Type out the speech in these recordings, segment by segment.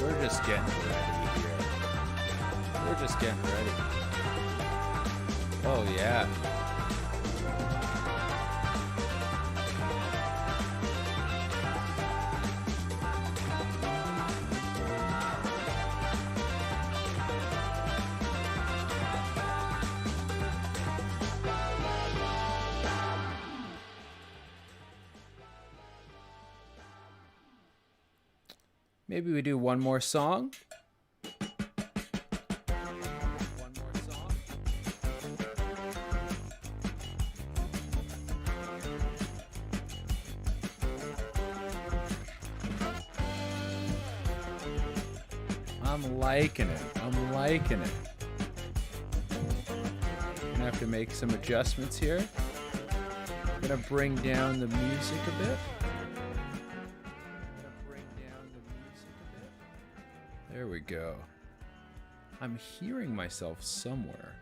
We're just getting ready here. We're just getting ready. Oh, yeah. Maybe we do one more song. One more song. I'm liking it. I'm liking it. Gonna have to make some adjustments here. Gonna bring down the music a bit. There we go. I'm hearing myself somewhere.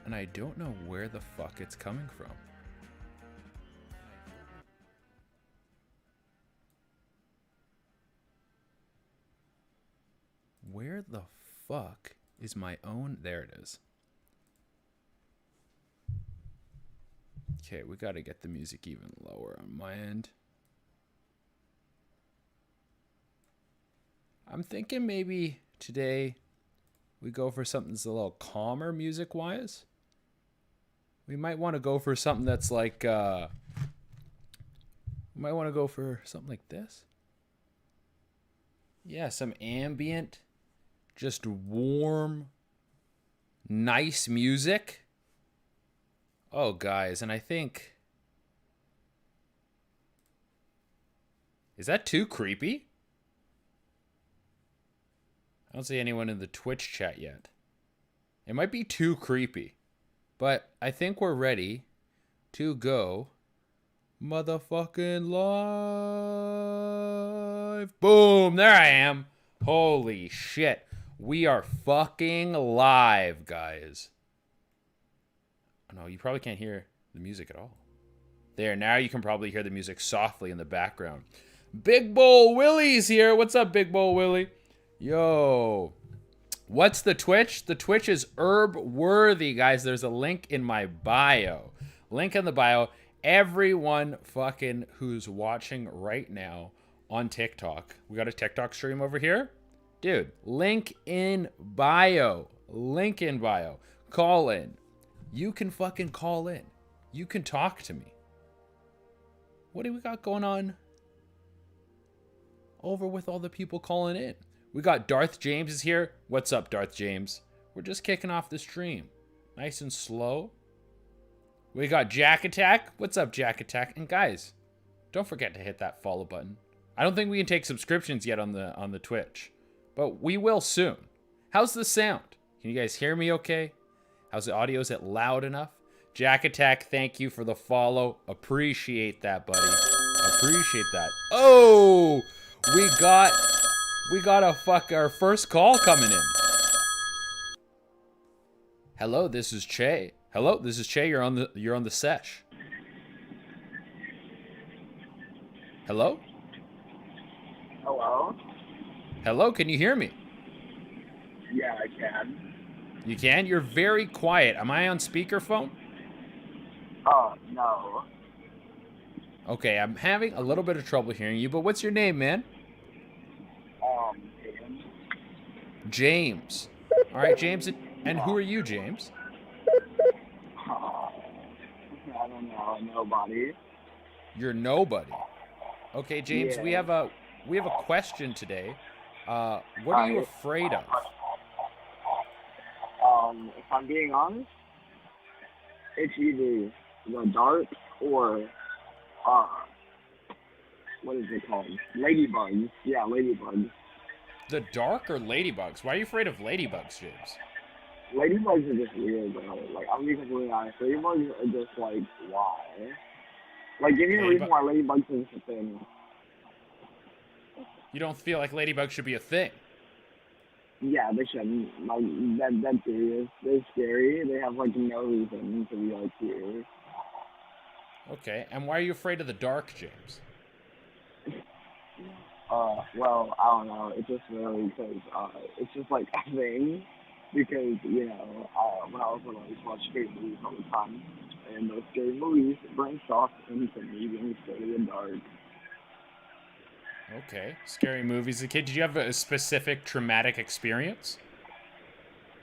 And I don't know where the fuck it's coming from. Where the fuck is my own? There it is. Okay, we gotta get the music even lower on my end. I'm thinking maybe today we go for something that's a little calmer music-wise. We might want to go for something that's like, we might want to go for something like this. Yeah, some ambient, just warm, nice music. Oh, guys, and I think... Is that too creepy? I don't see anyone in the Twitch chat yet. It might be too creepy. But I think we're ready to go motherfucking live. Boom! There I am. Holy shit. We are fucking live, guys. No, you probably can't hear the music at all. There, now you can probably hear the music softly in the background. Big Bowl Willie's here. What's up, Big Bowl Willie? Yo, what's the Twitch? The Twitch is Herb Worthy, guys. There's a link in my bio. Link in the bio. Everyone fucking who's watching right now on TikTok. We got a TikTok stream over here. Dude, link in bio. Link in bio. Call in. You can fucking call in. You can talk to me. What do we got going on over with all the people calling in? We got Darth James is here. What's up, Darth James? We're just kicking off the stream. Nice and slow. We got Jack Attack. What's up, Jack Attack? And guys, don't forget to hit that follow button. I don't think we can take subscriptions yet on the Twitch, but we will soon. How's the sound? Can you guys hear me okay? How's the audio? Is it loud enough? Jack Attack, thank you for the follow. Appreciate that, buddy. Appreciate that. Oh, we got our first call coming in. Hello, this is Che. Hello, this is Che. You're on the Sesh. Hello? Hello? Hello, can you hear me? Yeah, I can. You can? You're very quiet. Am I on speakerphone? Oh, no. Okay, I'm having a little bit of trouble hearing you, but what's your name, man? James. James. All right, James. And who are you, James? I don't know. Nobody. You're nobody. Okay, James. Yeah. We have a question today. What are you afraid of? If I'm being honest, it's either the dark or what is it called? Ladybugs. Yeah, ladybugs. The dark or ladybugs? Why are you afraid of ladybugs, James? Ladybugs are just weird, bro. Like, I'm being completely honest. Ladybugs are just like, why? Like, give me a reason why ladybugs is a thing. You don't feel like ladybugs should be a thing? Yeah, they shouldn't. Like, that's serious. They're scary. They have, like, no reason to be, like, here. Okay, and why are you afraid of the dark, James? Well, I don't know. It's just really because it's just like a thing. Because when I was little, I used to watch scary movies all the time, and those scary movies bring shock into me being scared of the dark. Okay. Scary movies as a kid. Did you have a specific traumatic experience?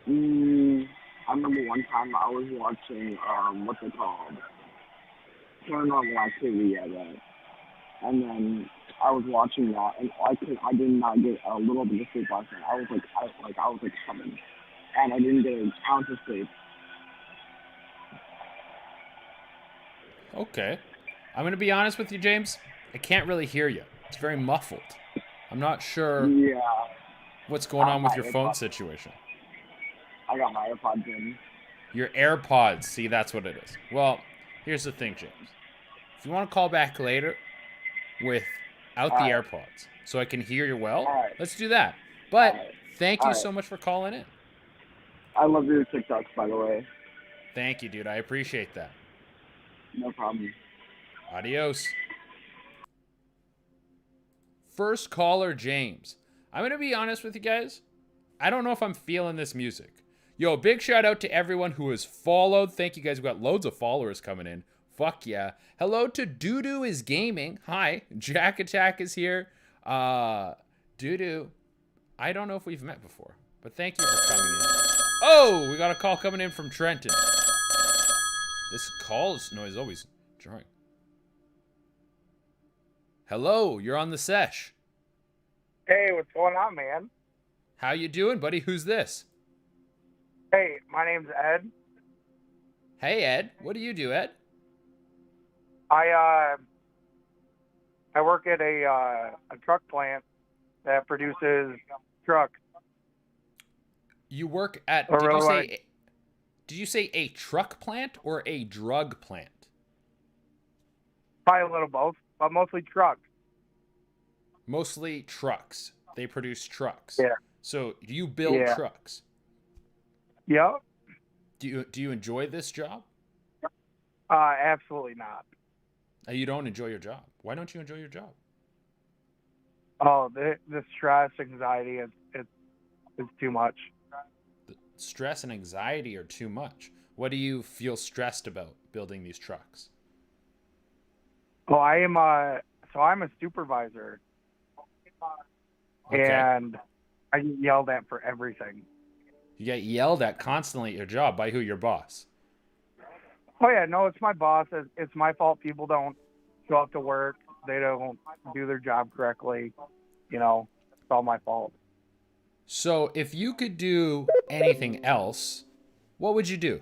Mm, I remember one time I was watching what's it called? Paranormal Activity, yeah, that. And then I was watching that, and I did not get a little bit of sleep last night. I was like coming, and I didn't get an ounce of sleep. Okay. I'm going to be honest with you, James. I can't really hear you. It's very muffled. I'm not sure Yeah, what's going on with my your phone AirPods. situation. I got my AirPods in. Your AirPods. See, that's what it is. Well, here's the thing, James. If you want to call back later without All the right, AirPods so I can hear you well, all right, let's do that. all But right, thank all you right. so much for calling in. I love your TikToks, by the way. Thank you, dude. I appreciate that. No problem. Adios. First caller, James. I'm going to be honest with you guys. I don't know if I'm feeling this music. Yo, big shout out to everyone who has followed. Thank you guys. We've got loads of followers coming in. Fuck yeah. Hello to Doodoo is Gaming. Hi. Jack Attack is here. Doodoo. I don't know if we've met before, but thank you for coming in. Oh, we got a call coming in from Trenton. This call's noise is always jarring. Hello, you're on the sesh. Hey, what's going on, man? How you doing, buddy? Who's this? Hey, my name's Ed. Hey, Ed. What do you do, Ed? I work at a truck plant that produces trucks. You work at did you say a truck plant or a drug plant? Probably a little both, but mostly trucks. Mostly trucks. They produce trucks. Yeah. So, do you build trucks? Yep. Do you enjoy this job? Absolutely not. You don't enjoy your job. Why don't you enjoy your job? Oh, the stress, anxiety, it's too much. The stress and anxiety are too much. What do you feel stressed about building these trucks? Oh, I'm a supervisor, Okay. and I get yelled at for everything. You get yelled at constantly at your job. By who? Your boss. Oh yeah, no, it's my boss. It's my fault. People don't show up to work. They don't do their job correctly. It's all my fault. So, if you could do anything else, what would you do?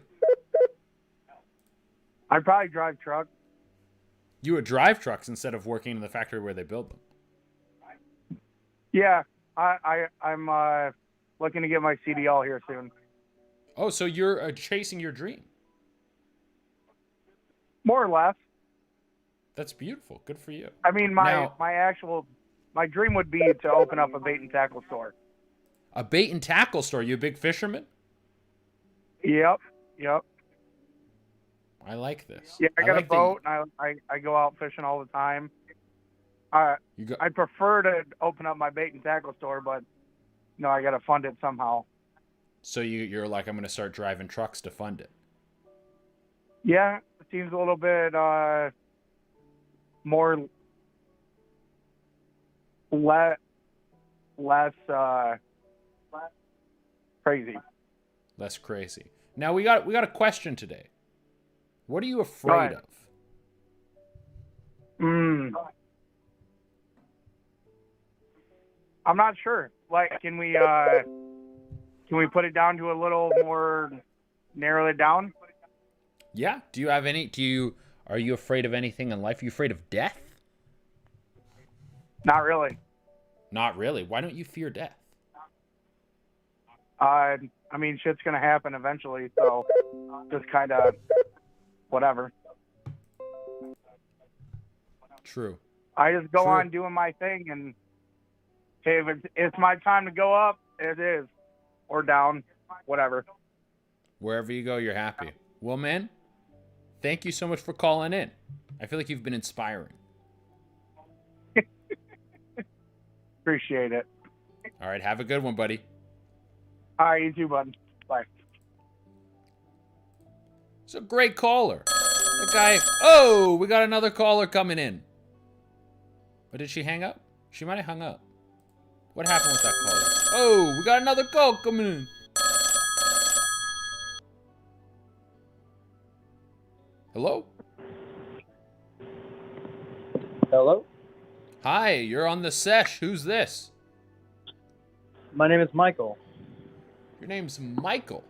I'd probably drive trucks. You would drive trucks instead of working in the factory where they build them. Yeah, I'm looking to get my CDL here soon. Oh, so you're chasing your dream. More or less. That's beautiful. Good for you. I mean, Now, my dream would be to open up a bait and tackle store. a bait and tackle store. You a big fisherman? Yep. I like this. Yeah, I got like a boat, and I go out fishing all the time. I'd prefer to open up my bait and tackle store, but I got to fund it somehow. So you're like, I'm going to start driving trucks to fund it. Yeah, it seems a little bit less crazy. Less crazy. Now we got a question today. What are you afraid of? I'm not sure. Like, can we put it down to a little more, narrow it down? Yeah. Are you afraid of anything in life? Are you afraid of death? Not really. Not really. Why don't you fear death? I mean, shit's gonna happen eventually, so just kind of whatever. True. I just go on doing my thing, and hey, if it's my time to go up, it is, or down, whatever. Wherever you go, you're happy. Well, man, thank you so much for calling in. I feel like you've been inspiring. Appreciate it. All right, have a good one, buddy. All right, you too, bud. Bye. It's a great caller. That guy. Oh, we got another caller coming in. But did she hang up? She might have hung up. What happened with that caller? Oh, we got another call coming in. Hello? Hello? Hi, you're on the Sesh. Who's this? My name is Michael. Your name's Michael.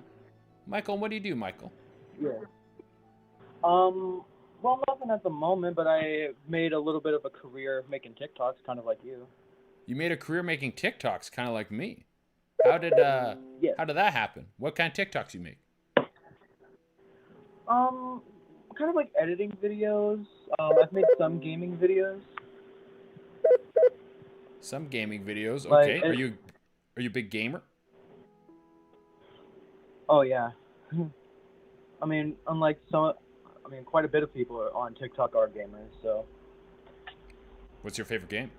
Michael, what do you do, Michael? Yeah. Well, nothing at the moment, but I made a little bit of a career making TikToks, kind of like you. You made a career making TikToks, kind of like me. How did how did that happen? What kind of TikToks you make? Kind of like editing videos. I've made some gaming videos. Some gaming videos. Like, Okay. Are you a big gamer? Oh yeah. I mean, quite a bit of people on TikTok are gamers, so. What's your favorite game?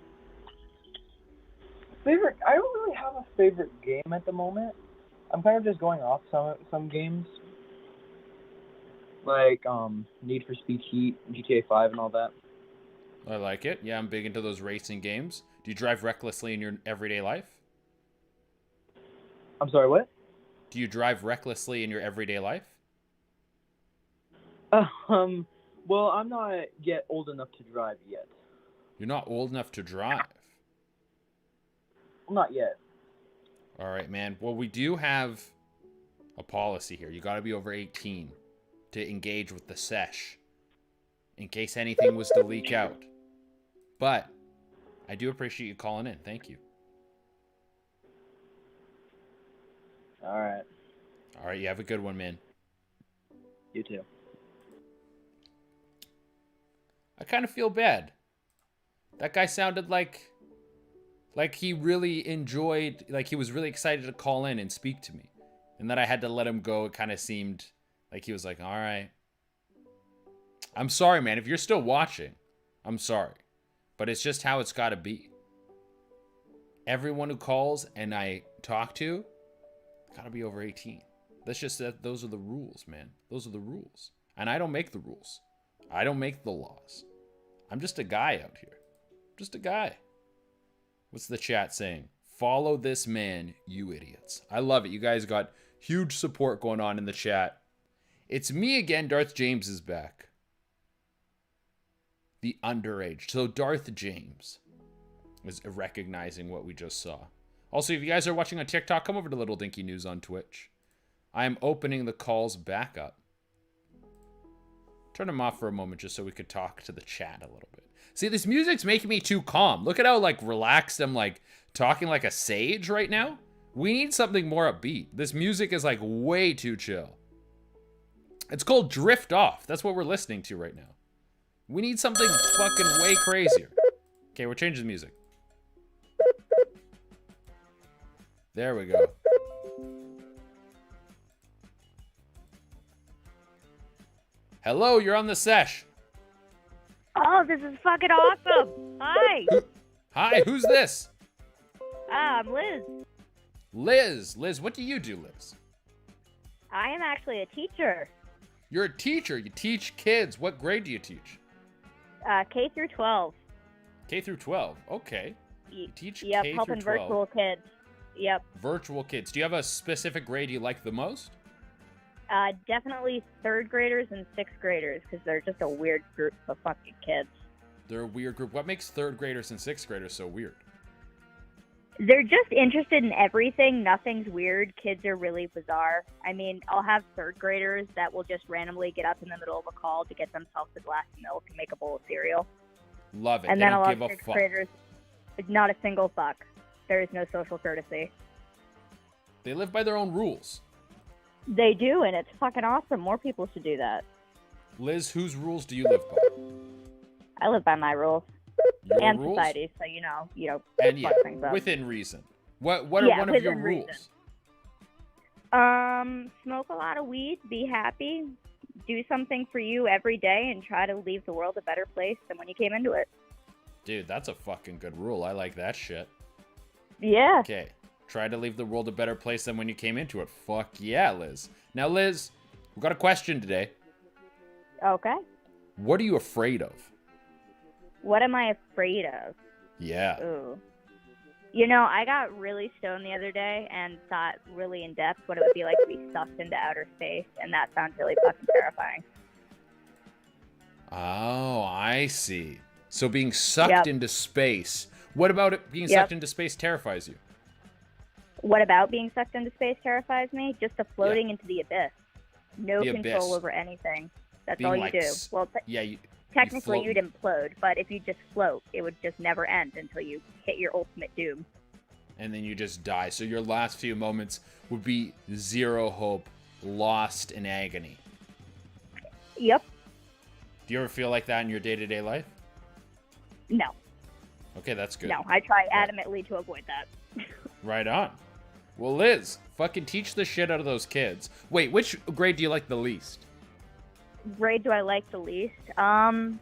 I don't really have a favorite game at the moment. I'm kind of just going off some games. Like Need for Speed Heat, GTA 5 and all that. I like it. Yeah, I'm big into those racing games. Do you drive recklessly in your everyday life? I'm sorry, what? Do you drive recklessly in your everyday life? Well, I'm not yet old enough to drive yet. You're not old enough to drive. Not yet. All right, man. Well, we do have a policy here. You got to be over 18 to engage with the sesh in case anything was to leak out. But I do appreciate you calling in. Thank you. All right. All right, you have a good one, man. You too. I kind of feel bad. That guy sounded like he really enjoyed, like he was really excited to call in and speak to me. And that I had to let him go. It kind of seemed like he was like, all right. I'm sorry, man. If you're still watching, I'm sorry. But it's just how it's got to be. Everyone who calls and I talk to, got to be over 18. That's just that. Those are the rules, man. Those are the rules. And I don't make the rules. I don't make the laws. I'm just a guy out here. Just a guy. What's the chat saying? Follow this man, you idiots. I love it. You guys got huge support going on in the chat. It's me again. Darth James is back. The underage. So Darth James is recognizing what we just saw. Also, if you guys are watching on TikTok, come over to Little Dinky News on Twitch. I am opening the calls back up. Turn them off for a moment just so we could talk to the chat a little bit. See, this music's making me too calm. Look at how like relaxed I'm like talking like a sage right now. We need something more upbeat. This music is like way too chill. It's called Drift Off. That's what we're listening to right now. We need something fucking way crazier. Okay, we're changing the music. There we go. Hello, you're on the sesh. Oh, this is fucking awesome. Hi. Hi, who's this? I'm Liz. Liz, what do you do, Liz? I am actually a teacher. You're a teacher. You teach kids. What grade do you teach? K through 12. K through 12. Okay. You teach Yep, K helping through 12. virtual kids. Yep. Virtual kids. Do you have a specific grade you like the most? Definitely third graders and sixth graders because they're just a weird group of fucking kids. They're a weird group. What makes third graders and sixth graders so weird? They're just interested in everything. Nothing's weird. Kids are really bizarre. I mean, I'll have third graders that will just randomly get up in the middle of a call to get themselves a glass of milk and make a bowl of cereal. Love it. And They then don't I'll give have a sixth fuck. graders, not a single fuck. There is no social courtesy. They live by their own rules. They do, and it's fucking awesome. More people should do that. Liz, whose rules do you live by? I live by my rules. Your And rules? society, so you know, And yeah, fuck things up. within reason. What are Yeah, one of your within reason. rules? Smoke a lot of weed, be happy, do something for you every day, and try to leave the world a better place than when you came into it. Dude, that's a fucking good rule. I like that shit. Yeah. Okay. Try to leave the world a better place than when you came into it. Fuck yeah, Liz. Now, Liz, we've got a question today. Okay. What are you afraid of? What am I afraid of? Yeah. Ooh. You know, I got really stoned the other day and thought really in depth what it would be like to be sucked into outer space, and that sounds really fucking terrifying. Oh, I see. So being sucked into space. What about it being sucked into space terrifies you? What about being sucked into space terrifies me? Just the floating into the abyss. No control over anything. That's being all you do. Well, technically you'd implode, but if you just float, it would just never end until you hit your ultimate doom. And then you just die. So your last few moments would be zero hope, lost in agony. Yep. Do you ever feel like that in your day-to-day life? No. Okay, that's good. No, I try adamantly to avoid that. Right on. Well, Liz, fucking teach the shit out of those kids. Wait, which grade do you like the least? Grade do I like the least? Probably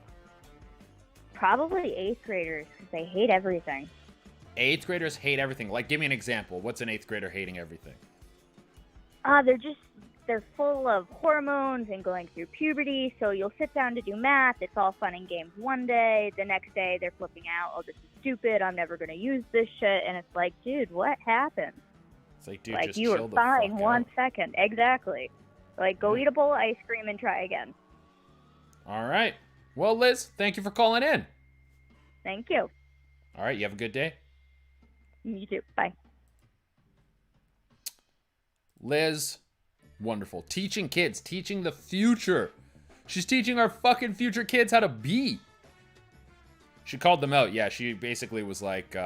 8th graders, because they hate everything. 8th graders hate everything. Like, give me an example. What's an 8th grader hating everything? They're full of hormones and going through puberty, so you'll sit down to do math. It's all fun and games one day. The next day, they're flipping out. Oh, this is stupid. I'm never going to use this shit. And it's like, dude, what happened? It's like, dude, like, just you chill were the fine fuck 1 out. second. Exactly. Like, go eat a bowl of ice cream and try again. All right. Well, Liz, thank you for calling in. Thank you. All right, you have a good day. You too. Bye. Liz, wonderful. Teaching kids, teaching the future. She's teaching our fucking future kids how to be. She called them out. Yeah, she basically was like,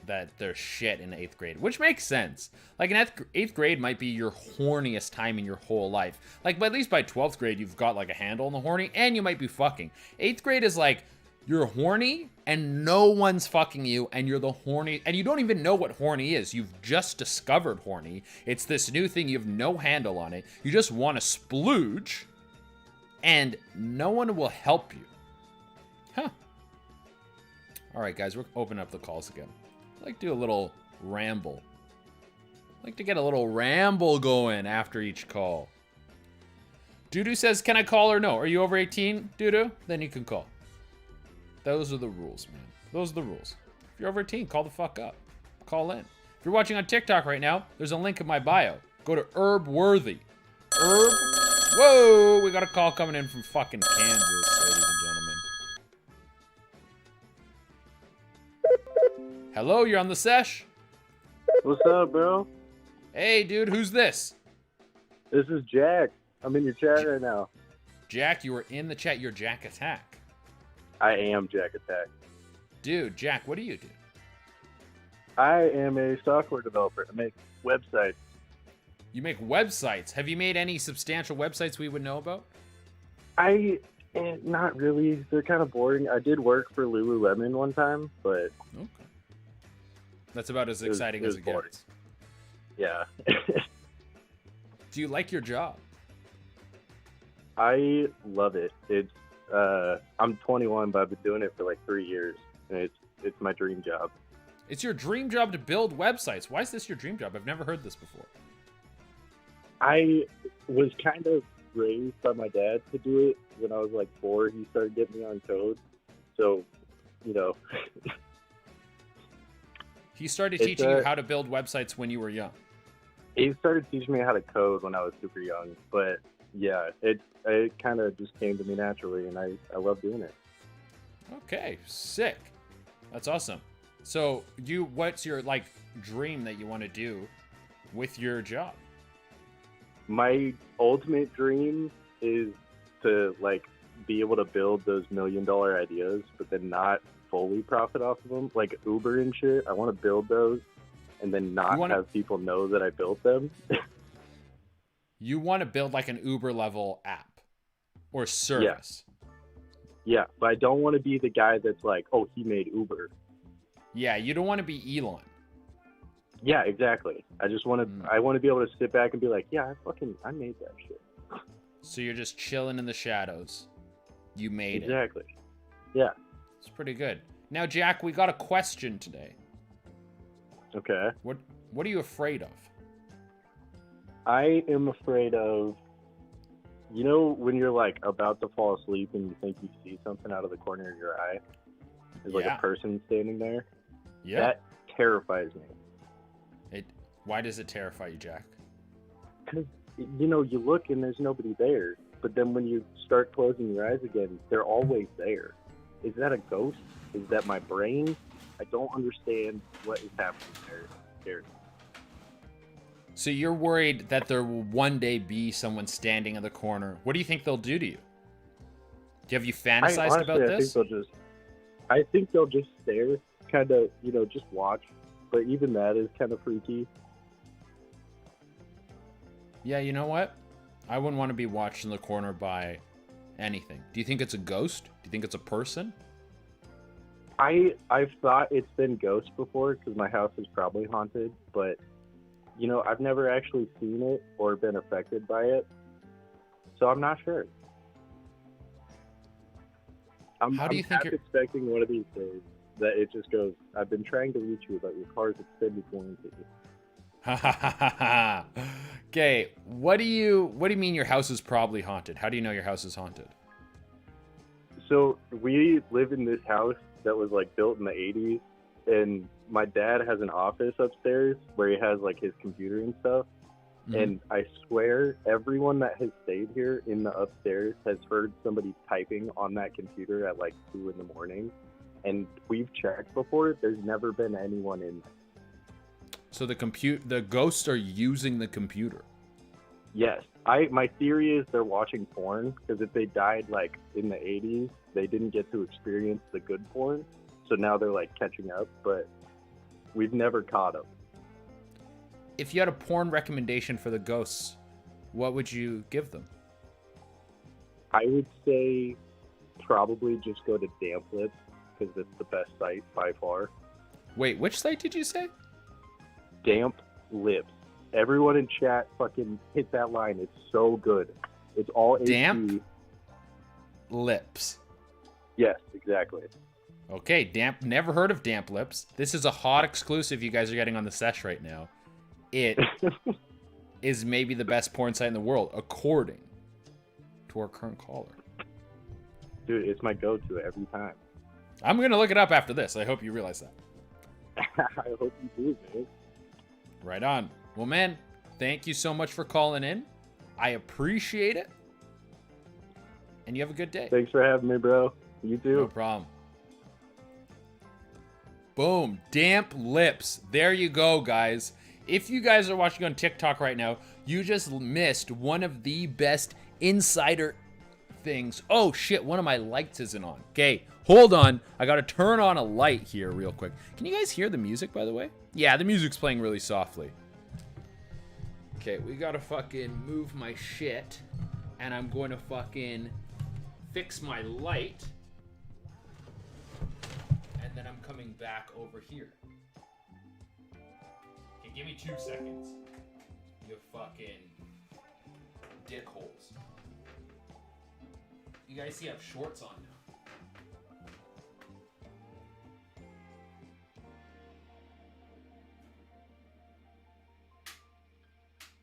that they're shit in 8th grade, which makes sense. Like, in 8th grade might be your horniest time in your whole life. Like, but at least by 12th grade, you've got, like, a handle on the horny, and you might be fucking. 8th grade is like, you're horny, and no one's fucking you, and you're the horny, and you don't even know what horny is. You've just discovered horny. It's this new thing. You have no handle on it. You just want to splooge, and no one will help you. Huh. All right, guys, we're opening up the calls again. I'd like to do a little ramble. I'd like to get a little ramble going after each call. Doodoo says, can I call or no? Are you over 18, Doodoo? Then you can call. Those are the rules, man. Those are the rules. If you're over 18, call the fuck up. Call in. If you're watching on TikTok right now, there's a link in my bio. Go to Herb Worthy. Herb? Whoa! We got a call coming in from fucking Kansas, ladies and gentlemen. Hello, you're on the Sesh. What's up, bro? Hey, dude, who's this? This is Jack. I'm in your chat right now. Jack, you were in the chat. You're Jack Attack. I am Jack Attack. Dude, Jack, what do you do? I am a software developer. I make websites. You make websites. Have you made any substantial websites we would know about? Not really. They're kind of boring. I did work for Lululemon one time, but... Okay. That's about as exciting as it gets. Yeah. Do you like your job? I love it. It's I'm 21, but I've been doing it for like 3 years, and it's my dream job. It's your dream job to build websites. Why is this your dream job? I've never heard this before. I was kind of raised by my dad to do it. When I was like 4, he started getting me on code. So, you know. He started teaching you how to build websites when you were young. He started teaching me how to code when I was super young, but yeah, it kind of just came to me naturally, and I love doing it. Okay, sick. That's awesome. So, what's your like dream that you want to do with your job? My ultimate dream is to like be able to build those $1 million ideas, but then not fully profit off of them, like Uber and shit. I want to build those and then not have people know that I built them. You want to build like an Uber level app or service. Yeah, but I don't want to be the guy that's like, oh, he made Uber. Yeah, you don't want to be Elon. Yeah, exactly. I just want to. I want to be able to sit back and be like, yeah, I made that shit. So you're just chilling in the shadows. You made it. Exactly. Yeah. It's pretty good. Now, Jack, we got a question today. Okay. What are you afraid of? I am afraid of, you know, when you're like about to fall asleep and you think you see something out of the corner of your eye. There's like Yeah. a person standing there. Yeah. That terrifies me. Why does it terrify you, Jack? Because, you know, you look and there's nobody there. But then when you start closing your eyes again, they're always there. Is that a ghost? Is that my brain? I don't understand what is happening there. Scared. So you're worried that there will one day be someone standing in the corner. What do you think they'll do to you? Have you fantasized about this? I think they'll just stare, kind of, you know, just watch. But even that is kind of freaky. Yeah, you know what? I wouldn't want to be watched in the corner by anything. Do you think it's a ghost? Do you think it's a person? I've thought it's been ghosts before because my house is probably haunted, but you know, I've never actually seen it or been affected by it, so I'm not sure. I'm expecting one of these days that it just goes, I've been trying to reach you about your car's extended warranty. Ha ha ha ha ha. Okay, what do you mean your house is probably haunted? How do you know your house is haunted? So we live in this house that was like built in the 80s, and my dad has an office upstairs where he has like his computer and stuff. Mm-hmm. And I swear everyone that has stayed here in the upstairs has heard somebody typing on that computer at like 2 in the morning. And we've checked before, there's never been anyone in there. So the ghosts are using the computer. Yes. My theory is they're watching porn, because if they died like in the 80s, they didn't get to experience the good porn. So now they're like catching up, but we've never caught them. If you had a porn recommendation for the ghosts, what would you give them? I would say probably just go to Damp Lips, because it's the best site by far. Wait, which site did you say? Damp Lips. Everyone in chat fucking hit that line. It's so good. It's all Damp HD. Lips. Yes, exactly. Okay, never heard of Damp Lips. This is a hot exclusive you guys are getting on the Sesh right now. It is maybe the best porn site in the world, according to our current caller. Dude, it's my go-to every time. I'm going to look it up after this. I hope you realize that. I hope you do, man. Right on. Well, man, thank you so much for calling in. I appreciate it. And you have a good day. Thanks for having me, bro. You too. No problem. Boom. Damp Lips. There you go, guys. If you guys are watching on TikTok right now, you just missed one of the best insider things. Oh, shit. One of my lights isn't on. Okay, hold on. I got to turn on a light here real quick. Can you guys hear the music, by the way? Yeah, the music's playing really softly. Okay, we got to fucking move my shit. And I'm going to fucking fix my light. And then I'm coming back over here. Okay, give me 2 seconds. You fucking dick holes. You guys see I have shorts on now.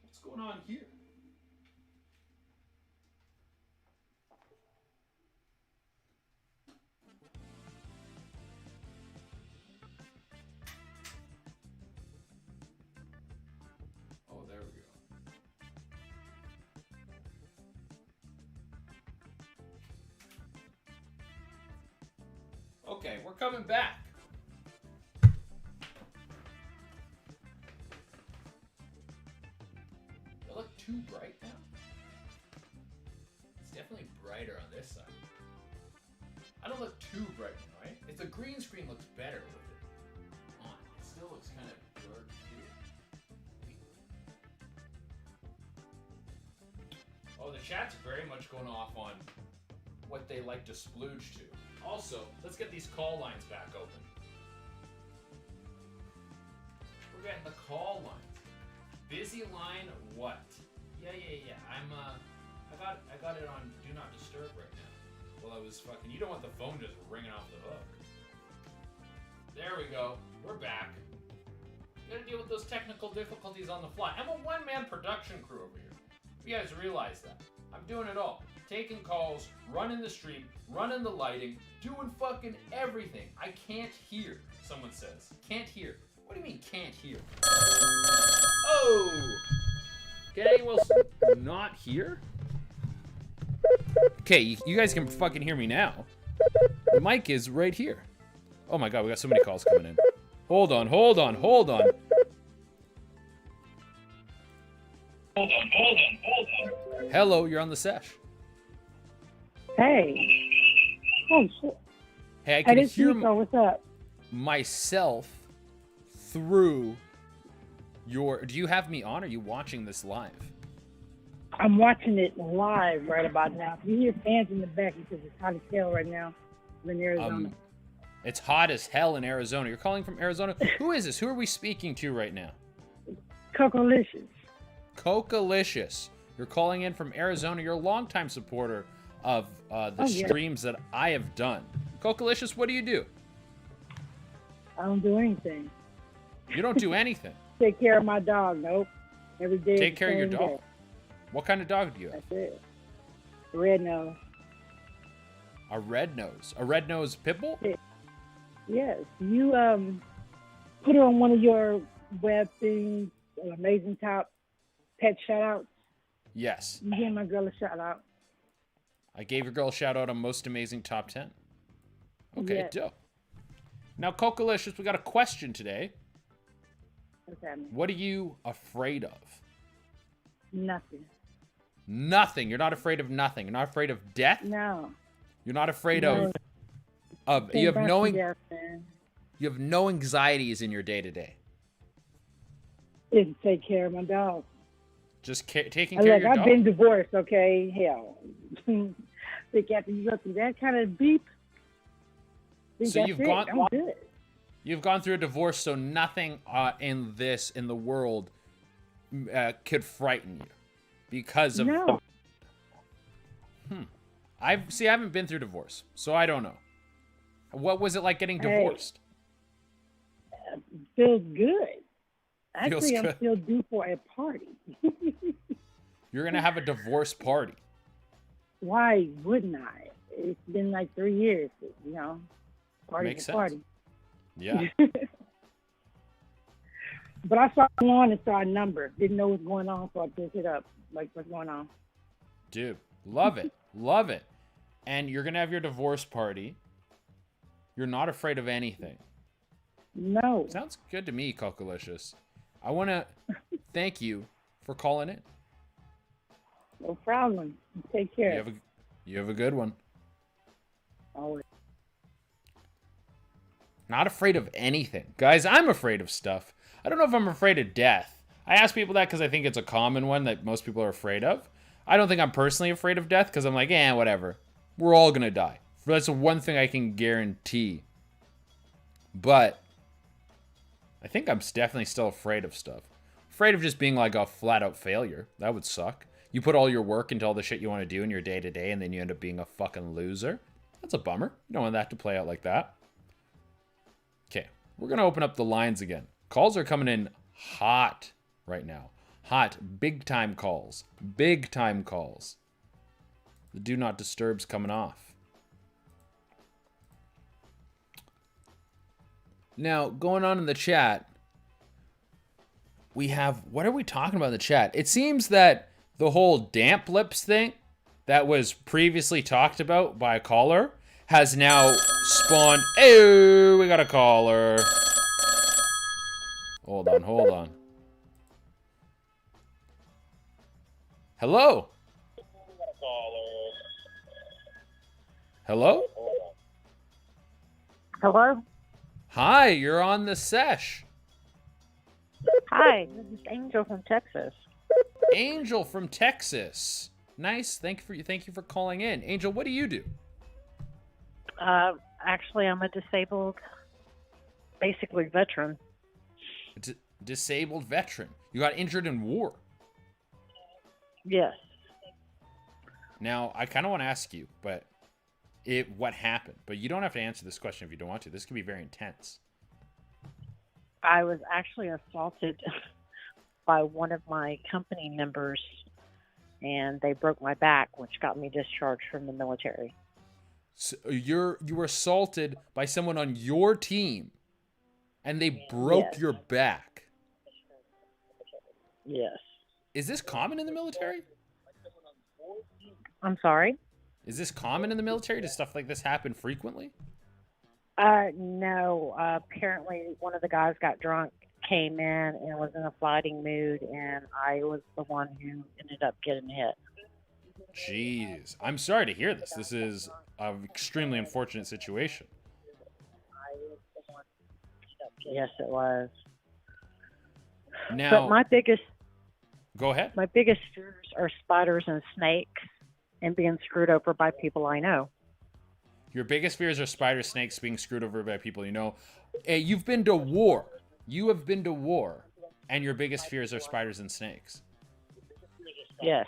What's going on here? Oh, there we go. Okay, we're coming back. Does it look too bright now? It's definitely brighter on this side. I don't look too bright, right? If the green screen looks better with it on, it still looks kind of blurred too. Oh, the chat's very much going off on what they like to splooge to. Also, let's get these call lines back open. We're getting the call lines. Busy line, what? Yeah. I got it on Do Not Disturb right now. Well, I was fucking. You don't want the phone just ringing off the hook. There we go. We're back. You gotta deal with those technical difficulties on the fly. I'm a one-man production crew over here. You guys realize that. I'm doing it all. Taking calls, running the stream, running the lighting, doing fucking everything. I can't hear, someone says. Can't hear. What do you mean can't hear? Oh! Can anyone else not hear? Okay, you guys can fucking hear me now. The mic is right here. Oh my god, we got so many calls coming in. Hold on. Hold on. Hello, you're on the Sesh. Hey. Oh, shit. Hey, I can hear what's up? myself through your... Do you have me on, or are you watching this live? I'm watching it live right about now. If you hear fans in the back, because it's hot as hell right now in Arizona. It's hot as hell in Arizona. You're calling from Arizona? Who is this? Who are we speaking to right now? Cocalicious. Cocalicious. You're calling in from Arizona. You're a longtime supporter of the streams that I have done. Cocalicious, what do you do? I don't do anything. You don't do anything. Take care of my dog. Nope. Every day. Take care of your dog. What kind of dog do you have? That's it. Red nose. A red nose. A red nose pit bull? Yes. You put it on one of your web things, Amazing Top Pet Shoutouts. Yes. You gave my girl a shout out. I gave your girl a shout out on Most Amazing Top 10. Okay, Yes. dope. Now, Cocalicious, we got a question today. What's happening? What are you afraid of? Nothing. Nothing. You're not afraid of nothing. You're not afraid of death? No. You're not afraid No. of Came you have back no from death, man. you have no anxieties in your day-to-day. Didn't take care of my dog. Just taking care of your I've dog. been divorced, okay? Hell. Think after you go through that kind of beep, think So that's you've it. gone- I'm good. You've gone through a divorce, so nothing in the world could frighten you because of. No. I haven't been through divorce, so I don't know. What was it like getting Hey. divorced? Feels good. Feels Actually, I'm good. still due for a party. You're gonna have a divorce party. Why wouldn't I? It's been like 3 years, Party's Makes a sense. party. Yeah. But I saw one and saw a number. Didn't know what's going on, so I picked it up. Like, what's going on? Dude, love it. Love it. And you're going to have your divorce party. You're not afraid of anything. No. Sounds good to me, Cocalicious. I want to thank you for calling in. No problem. Take care. You have a good one. Always. Not afraid of anything. Guys, I'm afraid of stuff. I don't know if I'm afraid of death. I ask people that because I think it's a common one that most people are afraid of. I don't think I'm personally afraid of death because I'm like, whatever. We're all going to die. That's the one thing I can guarantee. But I think I'm definitely still afraid of stuff. Afraid of just being like a flat out failure. That would suck. You put all your work into all the shit you want to do in your day to day and then you end up being a fucking loser. That's a bummer. You don't want that to play out like that. Okay, we're going to open up the lines again. Calls are coming in hot right now. Hot, big time calls. Big time calls. The do not disturb's coming off. Now, going on in the chat, we have, what are we talking about in the chat? It seems that the whole damp lips thing that was previously talked about by a caller has now spawned. Hey, we got a caller. Hold on. Hello? Hello? Hello? Hi, you're on the Sesh. Hi, this is Angel from Texas. Angel from Texas. Nice. Thank you for calling in. Angel, what do you do? Actually, I'm a disabled, basically veteran. Disabled veteran. You got injured in war. Yes. Now, I kind of want to ask you, but what happened? But you don't have to answer this question if you don't want to. This could be very intense. I was actually assaulted by one of my company members, and they broke my back, which got me discharged from the military. So you were assaulted by someone on your team, and they broke Yes. your back. Yes. Is this common in the military? I'm sorry? Is this common in the military? Does stuff like this happen frequently? No. Apparently, one of the guys got drunk, came in, and was in a fighting mood, and I was the one who ended up getting hit. Jeez. I'm sorry to hear this. This is an extremely unfortunate situation. Yes, it was. Now, But my biggest go ahead. fears are spiders and snakes and being screwed over by people I know. Your biggest fears are spider snakes being screwed over by people you know. Hey, you've been to war. You have been to war. And your biggest fears are spiders and snakes. Yes.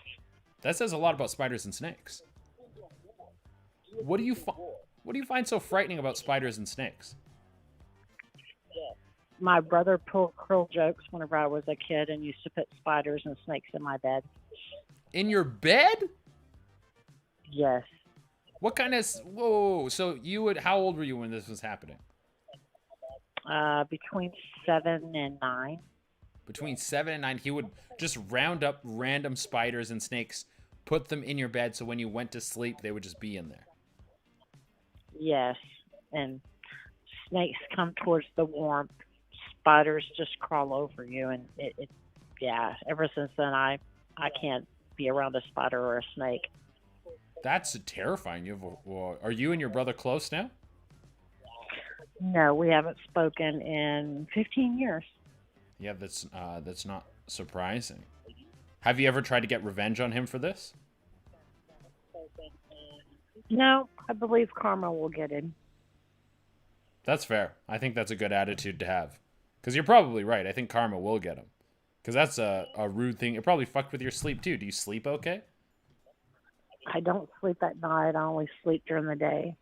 That says a lot about spiders and snakes. What do you find so frightening about spiders and snakes? My brother pulled cruel jokes whenever I was a kid and used to put spiders and snakes in my bed. In your bed? Yes. What kind of... Whoa. So how old were you when this was happening? Between 7 and 9. Between 7 and 9, he would just round up random spiders and snakes, put them in your bed, so when you went to sleep, they would just be in there. Yes. And snakes come towards the warmth. Spiders just crawl over you, and yeah, ever since then, I can't be around a spider or a snake. That's terrifying. Are you and your brother close now? No, we haven't spoken in 15 years. Yeah, that's not surprising. Have you ever tried to get revenge on him for this? No, I believe karma will get him. That's fair. I think that's a good attitude to have. Because you're probably right. I think karma will get him. Because that's a rude thing. It probably fucked with your sleep, too. Do you sleep okay? I don't sleep at night. I only sleep during the day.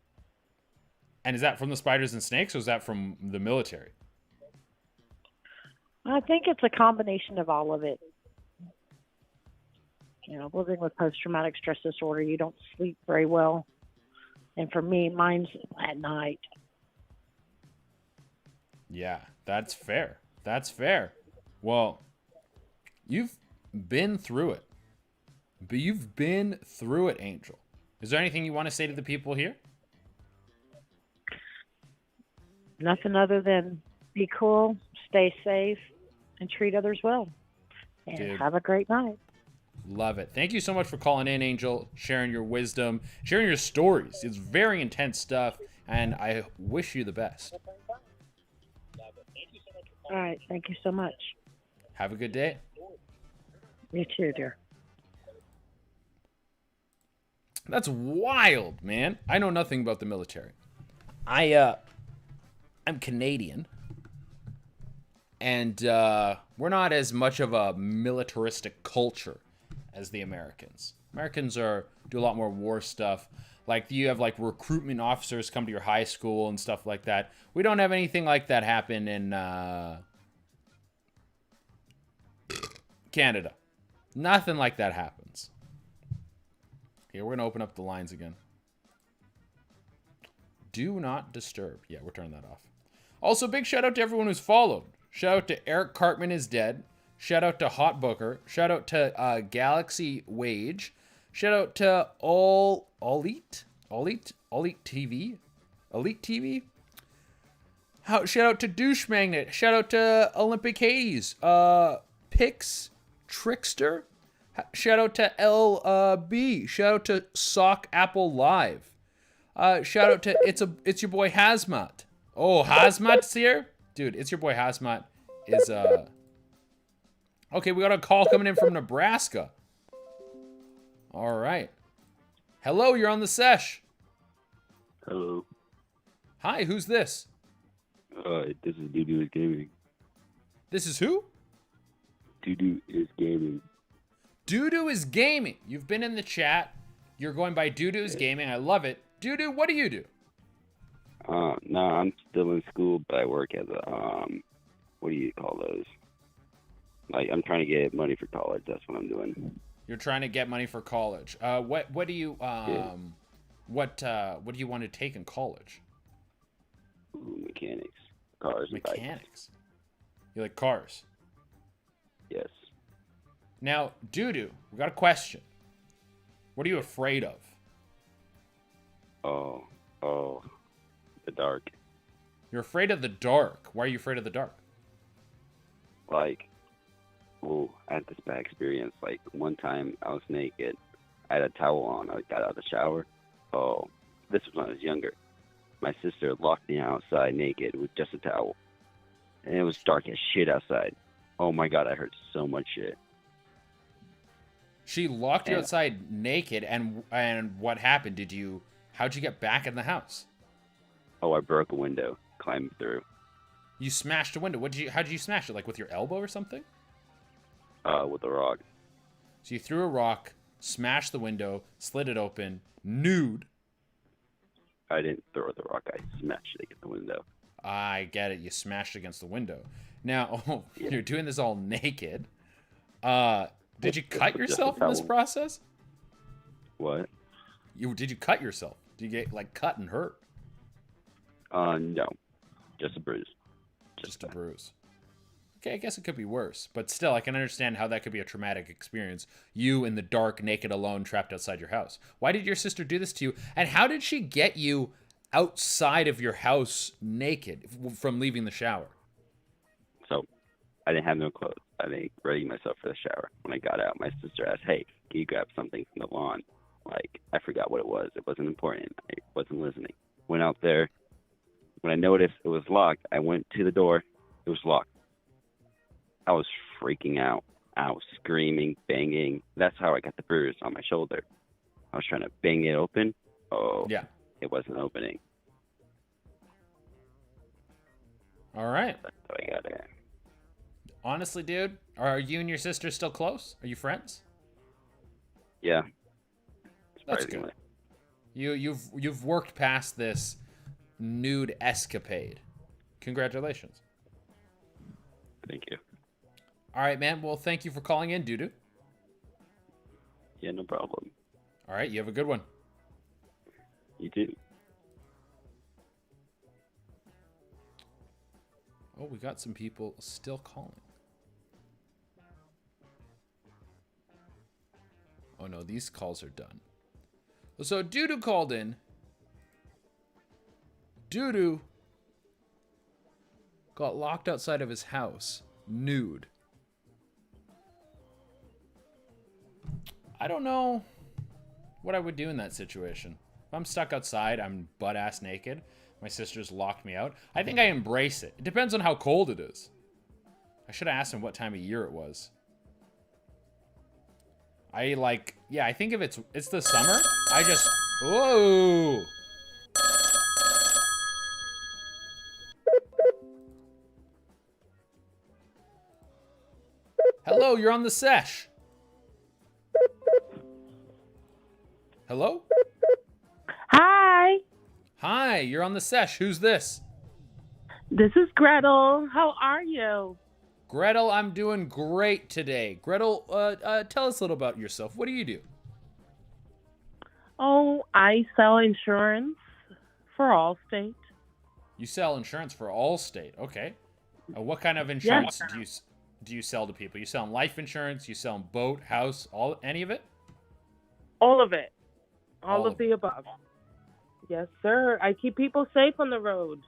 And is that from the spiders and snakes, or is that from the military? I think it's a combination of all of it. You know, living with post-traumatic stress disorder, you don't sleep very well. And for me, mine's at night. Yeah, that's fair. That's fair. Well, you've been through it. But you've been through it, Angel. Is there anything you want to say to the people here? Nothing other than be cool, stay safe, and treat others well. And Dude. have a great night. Love it. Thank you so much for calling in, Angel, sharing your wisdom, sharing your stories. It's very intense stuff, and I wish you the best. All right. Thank you so much. Have a good day. You too, dear. That's wild, man. I know nothing about the military. I'm Canadian, and we're not as much of a militaristic culture as the Americans. Americans do a lot more war stuff. Like, you have like recruitment officers come to your high school and stuff like that. We don't have anything like that happen in Canada. Nothing like that happens. Here, we're going to open up the lines again. Do not disturb. Yeah, we're turning that off. Also, big shout out to everyone who's followed. Shout out to Eric Cartman is dead. Shout out to Hot Booker. Shout out to Galaxy Wage. Shout out to Elite TV. Elite TV. Shout out to Douche Magnet. Shout out to Olympic Hades. Pix Trickster. Shout out to LB. Shout out to Sock Apple Live. Shout out to it's your boy Hazmat. Oh, Hazmat's here? Dude, it's your boy Hazmat is okay, we got a call coming in from Nebraska. All right. Hello, you're on the Sesh. Hello. Hi, who's this? This is Doo-Doo is Gaming. This is who? Doo-Doo is Gaming. Doo-Doo is Gaming. You've been in the chat. You're going by Doo-Doo is Gaming. I love it. Doo-Doo, what do you do? No, I'm still in school, but I work as a what do you call those? Like, I'm trying to get money for college. That's what I'm doing. You're trying to get money for college. What do you what do you want to take in college? Ooh, mechanics, cars, and bikes. Mechanics. You like cars? Yes. Now, Doo-Doo, we got a question. What are you afraid of? Oh, the dark. You're afraid of the dark. Why are you afraid of the dark? Like, I had this bad experience. Like, one time I was naked. I had a towel on. I got out of the shower. Oh, this was when I was younger. My sister locked me outside naked with just a towel. And it was dark as shit outside. Oh my God, I heard so much shit. She locked you outside naked, and what happened? How'd you get back in the house? Oh, I broke a window, climbed through. You smashed a window. How did you smash it? Like with your elbow or something? With a rock. So you threw a rock, smashed the window, slid it open, nude. I didn't throw the rock. I smashed it against the window. I get it. You smashed against the window. Now, you're doing this all naked. Did you cut yourself in this process? What? Did you cut yourself? Did you get like cut and hurt? No, just a bruise. Just a bruise. Okay, I guess it could be worse, but still, I can understand how that could be a traumatic experience. You in the dark, naked, alone, trapped outside your house. Why did your sister do this to you? And how did she get you outside of your house naked from leaving the shower? So, I didn't have no clothes. I think ready myself for the shower. When I got out, my sister asked, "Hey, can you grab something from the lawn?" Like, I forgot what it was. It wasn't important. I wasn't listening. Went out there. When I noticed it was locked, I went to the door. It was locked. I was freaking out. I was screaming, banging. That's how I got the bruise on my shoulder. I was trying to bang it open. Oh, yeah. It wasn't opening. All right. That's how I got it. Honestly, dude, are you and your sister still close? Are you friends? Yeah. That's good. You've worked past this nude escapade. Congratulations. Thank you. All right, man. Well, thank you for calling in, Doo-Doo. Yeah, no problem. All right, you have a good one. You too. Oh, we got some people still calling. Oh no, these calls are done. So Doo-Doo called in. Doo-Doo got locked outside of his house, nude. I don't know what I would do in that situation. If I'm stuck outside, I'm butt-ass naked. My sister's locked me out. I think I embrace it. It depends on how cold it is. I should have asked him what time of year it was. I think if it's the summer, whoa! Hello, you're on the Sesh. Hello? Hi. Hi, you're on the Sesh. Who's this? This is Gretel. How are you? Gretel, I'm doing great today. Gretel, tell us a little about yourself. What do you do? Oh, I sell insurance for Allstate. You sell insurance for Allstate. Okay. What kind of insurance do you sell to people? You sell life insurance? You sell boat, house, any of it? All of it. All of the above. Yes, sir. I keep people safe on the road.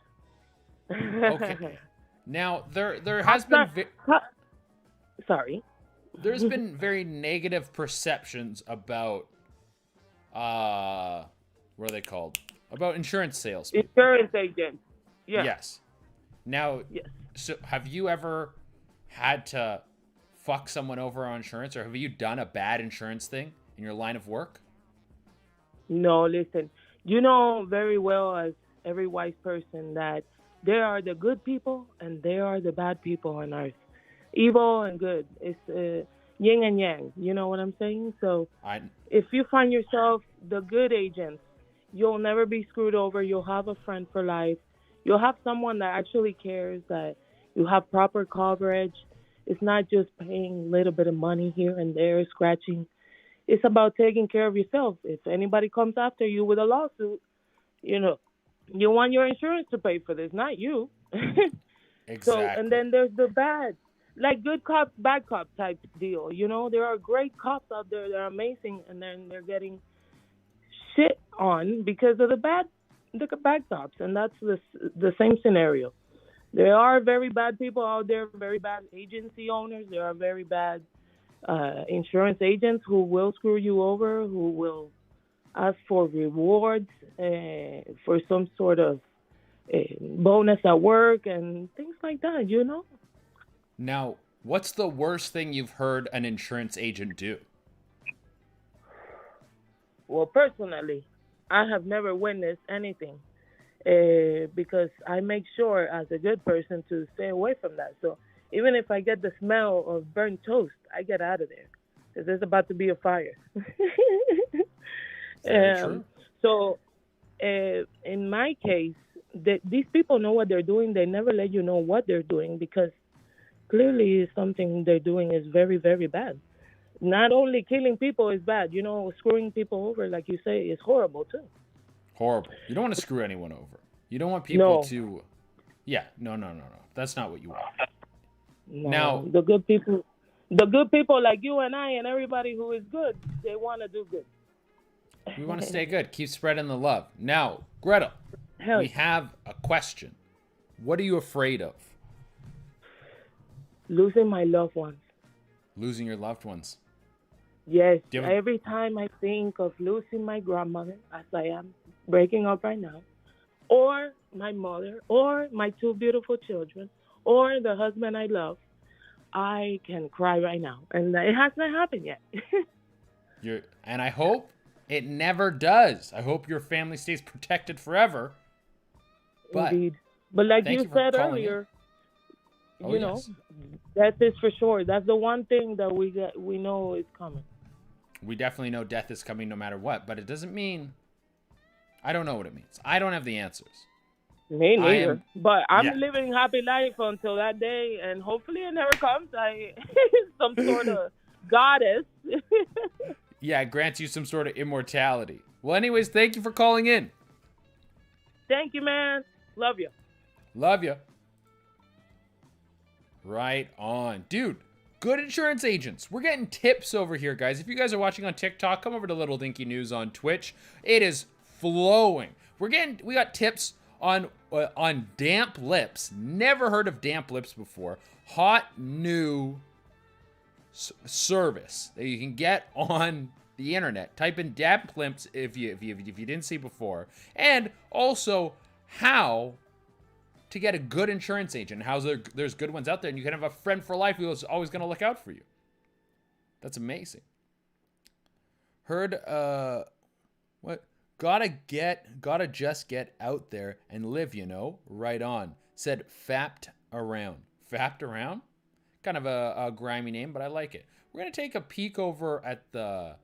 Okay. Now, there has been... Sorry. There's been very negative perceptions about... what are they called? About insurance sales. Insurance agents. Yeah. Yes. Now, so have you ever had to fuck someone over on insurance, or have you done a bad insurance thing in your line of work? No, listen. You know very well, as every wise person, that there are the good people and there are the bad people on earth. Evil and good. It's yin and yang. You know what I'm saying? So if you find yourself the good agents, you'll never be screwed over. You'll have a friend for life. You'll have someone that actually cares, that You have proper coverage. It's not just paying a little bit of money here and there, scratching. It's about taking care of yourself. If anybody comes after you with a lawsuit, you know, you want your insurance to pay for this, not you. So, Exactly. and then there's the bad, like good cop, bad cop type deal. You know, there are great cops out there that are amazing, and then they're getting shit on because of the bad cops, and that's the same scenario. There are very bad people out there, very bad agency owners. There are very bad insurance agents who will screw you over, who will ask for rewards for some sort of bonus at work and things like that, you know? Now, what's the worst thing you've heard an insurance agent do? Well, personally, I have never witnessed anything because I make sure as a good person to stay away from that. So even if I get the smell of burnt toast, I get out of there because there's about to be a fire. Very true. So in my case, these people know what they're doing. They never let you know what they're doing because clearly something they're doing is very, very bad. Not only killing people is bad, you know, screwing people over, like you say, is horrible too. Horrible. You don't want to screw anyone over. You don't want people No. to... Yeah, no. That's not what you want. No, Now- the good people like you and I and everybody who is good, they want to do good. We want to stay good. Keep spreading the love. Now, Gretel, Hell, we have a question. What are you afraid of? losing my loved ones. Losing your loved ones. Yes, Do you have a- every time I think of losing my grandmother, as I am breaking up right now, or my mother, or my two beautiful children, or the husband I love, I can cry right now. And it has not happened yet. And I hope it never does. I hope your family stays protected forever. But Indeed. But like thank you you for said calling earlier, Oh, you know, yes. death is for sure. That's the one thing that we know is coming. We definitely know death is coming no matter what, but it doesn't mean... I don't know what it means. I don't have the answers. Me I neither. am- But I'm yeah. living happy life until that day, and hopefully it never comes. I some sort of goddess. Yeah, it grants you some sort of immortality. Well, anyways, thank you for calling in. Thank you, man. Love you. Love you. Right on. Dude, good insurance agents. We're getting tips over here, guys. If you guys are watching on TikTok, come over to Little Dinky News on Twitch. It is flowing. We got tips on damp lips. Never heard of damp lips before. Hot new service that you can get on the internet. Type in damp lips if you didn't see before. And also how to get a good insurance agent. How there's good ones out there, and you can have a friend for life who is always going to look out for you. That's amazing. Heard, what? Gotta just get out there and live, you know? Right on. Said fapped around. Fapped around? Kind of a grimy name, but I like it. We're going to take a peek over at the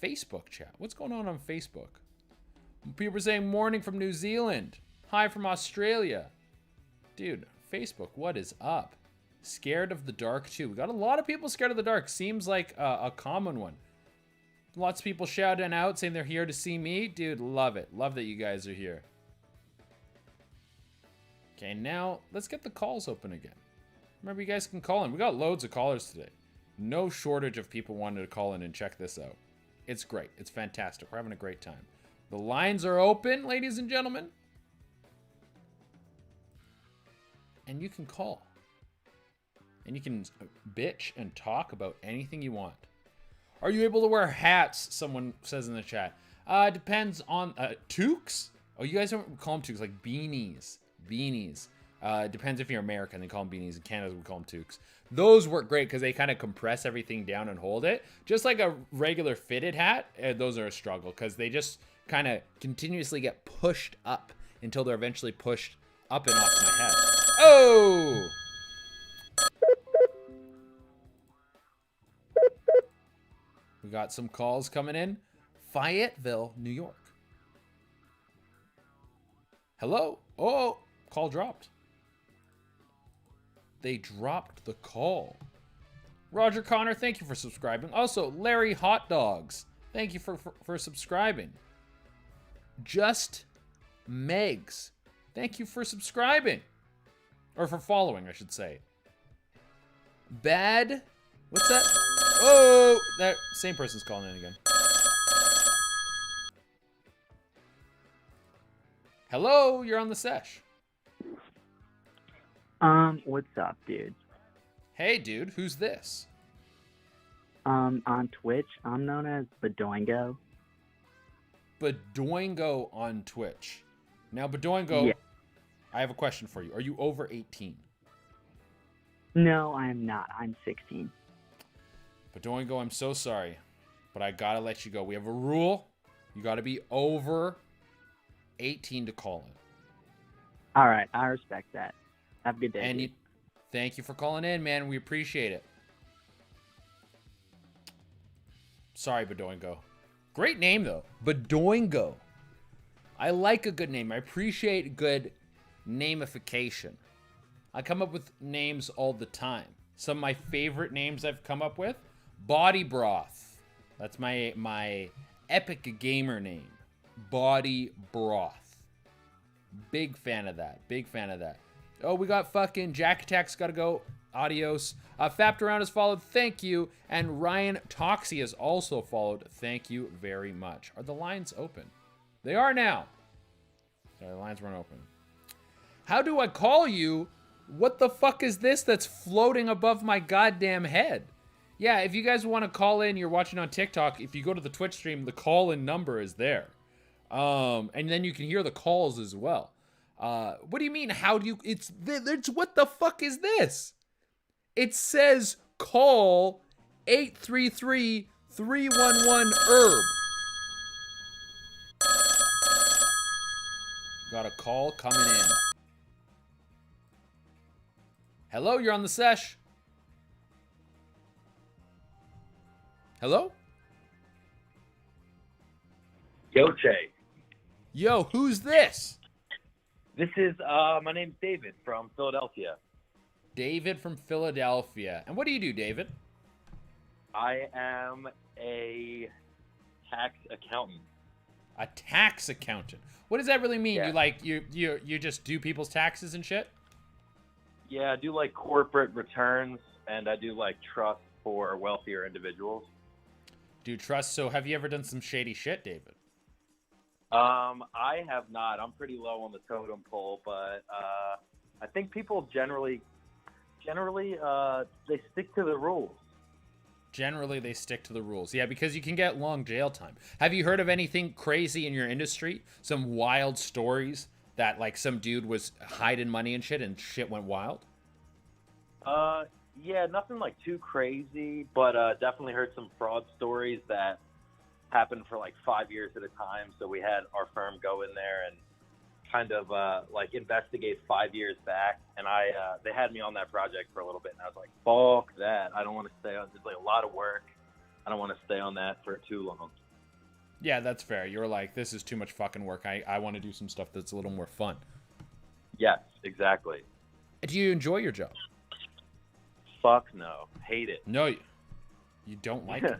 Facebook chat. What's going on Facebook? People are saying morning from New Zealand. Hi from Australia. Dude, Facebook, what is up? Scared of the dark too. We got a lot of people scared of the dark. Seems like a common one. Lots of people shouting out saying they're here to see me. Dude, love it. Love that you guys are here. Okay, now let's get the calls open again. Remember, you guys can call in. We got loads of callers today. No shortage of people wanting to call in and check this out. It's great. It's fantastic. We're having a great time. The lines are open, ladies and gentlemen. And you can call. And you can bitch and talk about anything you want. Are you able to wear hats? Someone says in the chat. Depends on toques. Oh, you guys don't call them toques, like beanies. Beanies. Depends if you're American, they call them beanies. In Canada, we call them toques. Those work great because they kind of compress everything down and hold it. Just like a regular fitted hat, those are a struggle because they just kind of continuously get pushed up until they're eventually pushed up and off my head. Oh! We got some calls coming in. Fayetteville, New York. Hello? Oh, call dropped. they dropped the call. Roger Connor, thank you for subscribing. Also, Larry Hot Dogs, thank you for subscribing. Just Megs, thank you for subscribing. Or for following, I should say. Bad, what's that? Oh, that same person's calling in again. Hello, you're on the Sesh. What's up, dude? Hey, dude, who's this? On Twitch, I'm known as Badoingo. Badoingo on Twitch. Now, Badoingo, Yeah. I have a question for you. Are you over 18? No, I'm not. I'm 16. Badoingo, I'm so sorry, but I gotta let you go. We have a rule. You gotta be over 18 to call in. All right, I respect that. Have a good day. And thank you for calling in, man. We appreciate it. Sorry, Badoingo. Great name, though. Badoingo. I like a good name. I appreciate good namification. I come up with names all the time. Some of my favorite names I've come up with, Body Broth. That's my epic gamer name. Body Broth. Big fan of that. Big fan of that. Oh, we got fucking Jack Attack's gotta go. Adios. Fapped Around has followed. Thank you. And Ryan Toxie has also followed. Thank you very much. Are the lines open? They are now. Sorry, the lines weren't open. How do I call you? What the fuck is this that's floating above my goddamn head? Yeah, if you guys want to call in, you're watching on TikTok, if you go to the Twitch stream, the call-in number is there. And then you can hear the calls as well. What do you mean? How do you... It's what the fuck is this? It says call 833-311-HERB. Got a call coming in. Hello, you're on the Sesh. Hello? Yo, Che. Yo, who's this? This is, my name's David from Philadelphia. David from Philadelphia. And what do you do, David? I am a tax accountant. A tax accountant. What does that really mean? Yeah. You just do people's taxes and shit? Yeah, I do like corporate returns, and I do like trust for wealthier individuals. Do trust. So have you ever done some shady shit, David? I have not. I'm pretty low on the totem pole, but I think people generally they stick to the rules. Generally, they stick to the rules. Yeah, because you can get long jail time. Have you heard of anything crazy in your industry? Some wild stories that, like, some dude was hiding money and shit went wild? Yeah, nothing like too crazy, but definitely heard some fraud stories that happened for like 5 years at a time. So we had our firm go in there and kind of like investigate 5 years back, and they had me on that project for a little bit, and I was like, fuck that. I don't want to stay on. It's like a lot of work. I don't want to stay on that for too long. Yeah, that's fair. You're like, this is too much fucking work. I want to do some stuff that's a little more fun. Yes, exactly. Do you enjoy your job? Fuck no. Hate it. No, you don't like it?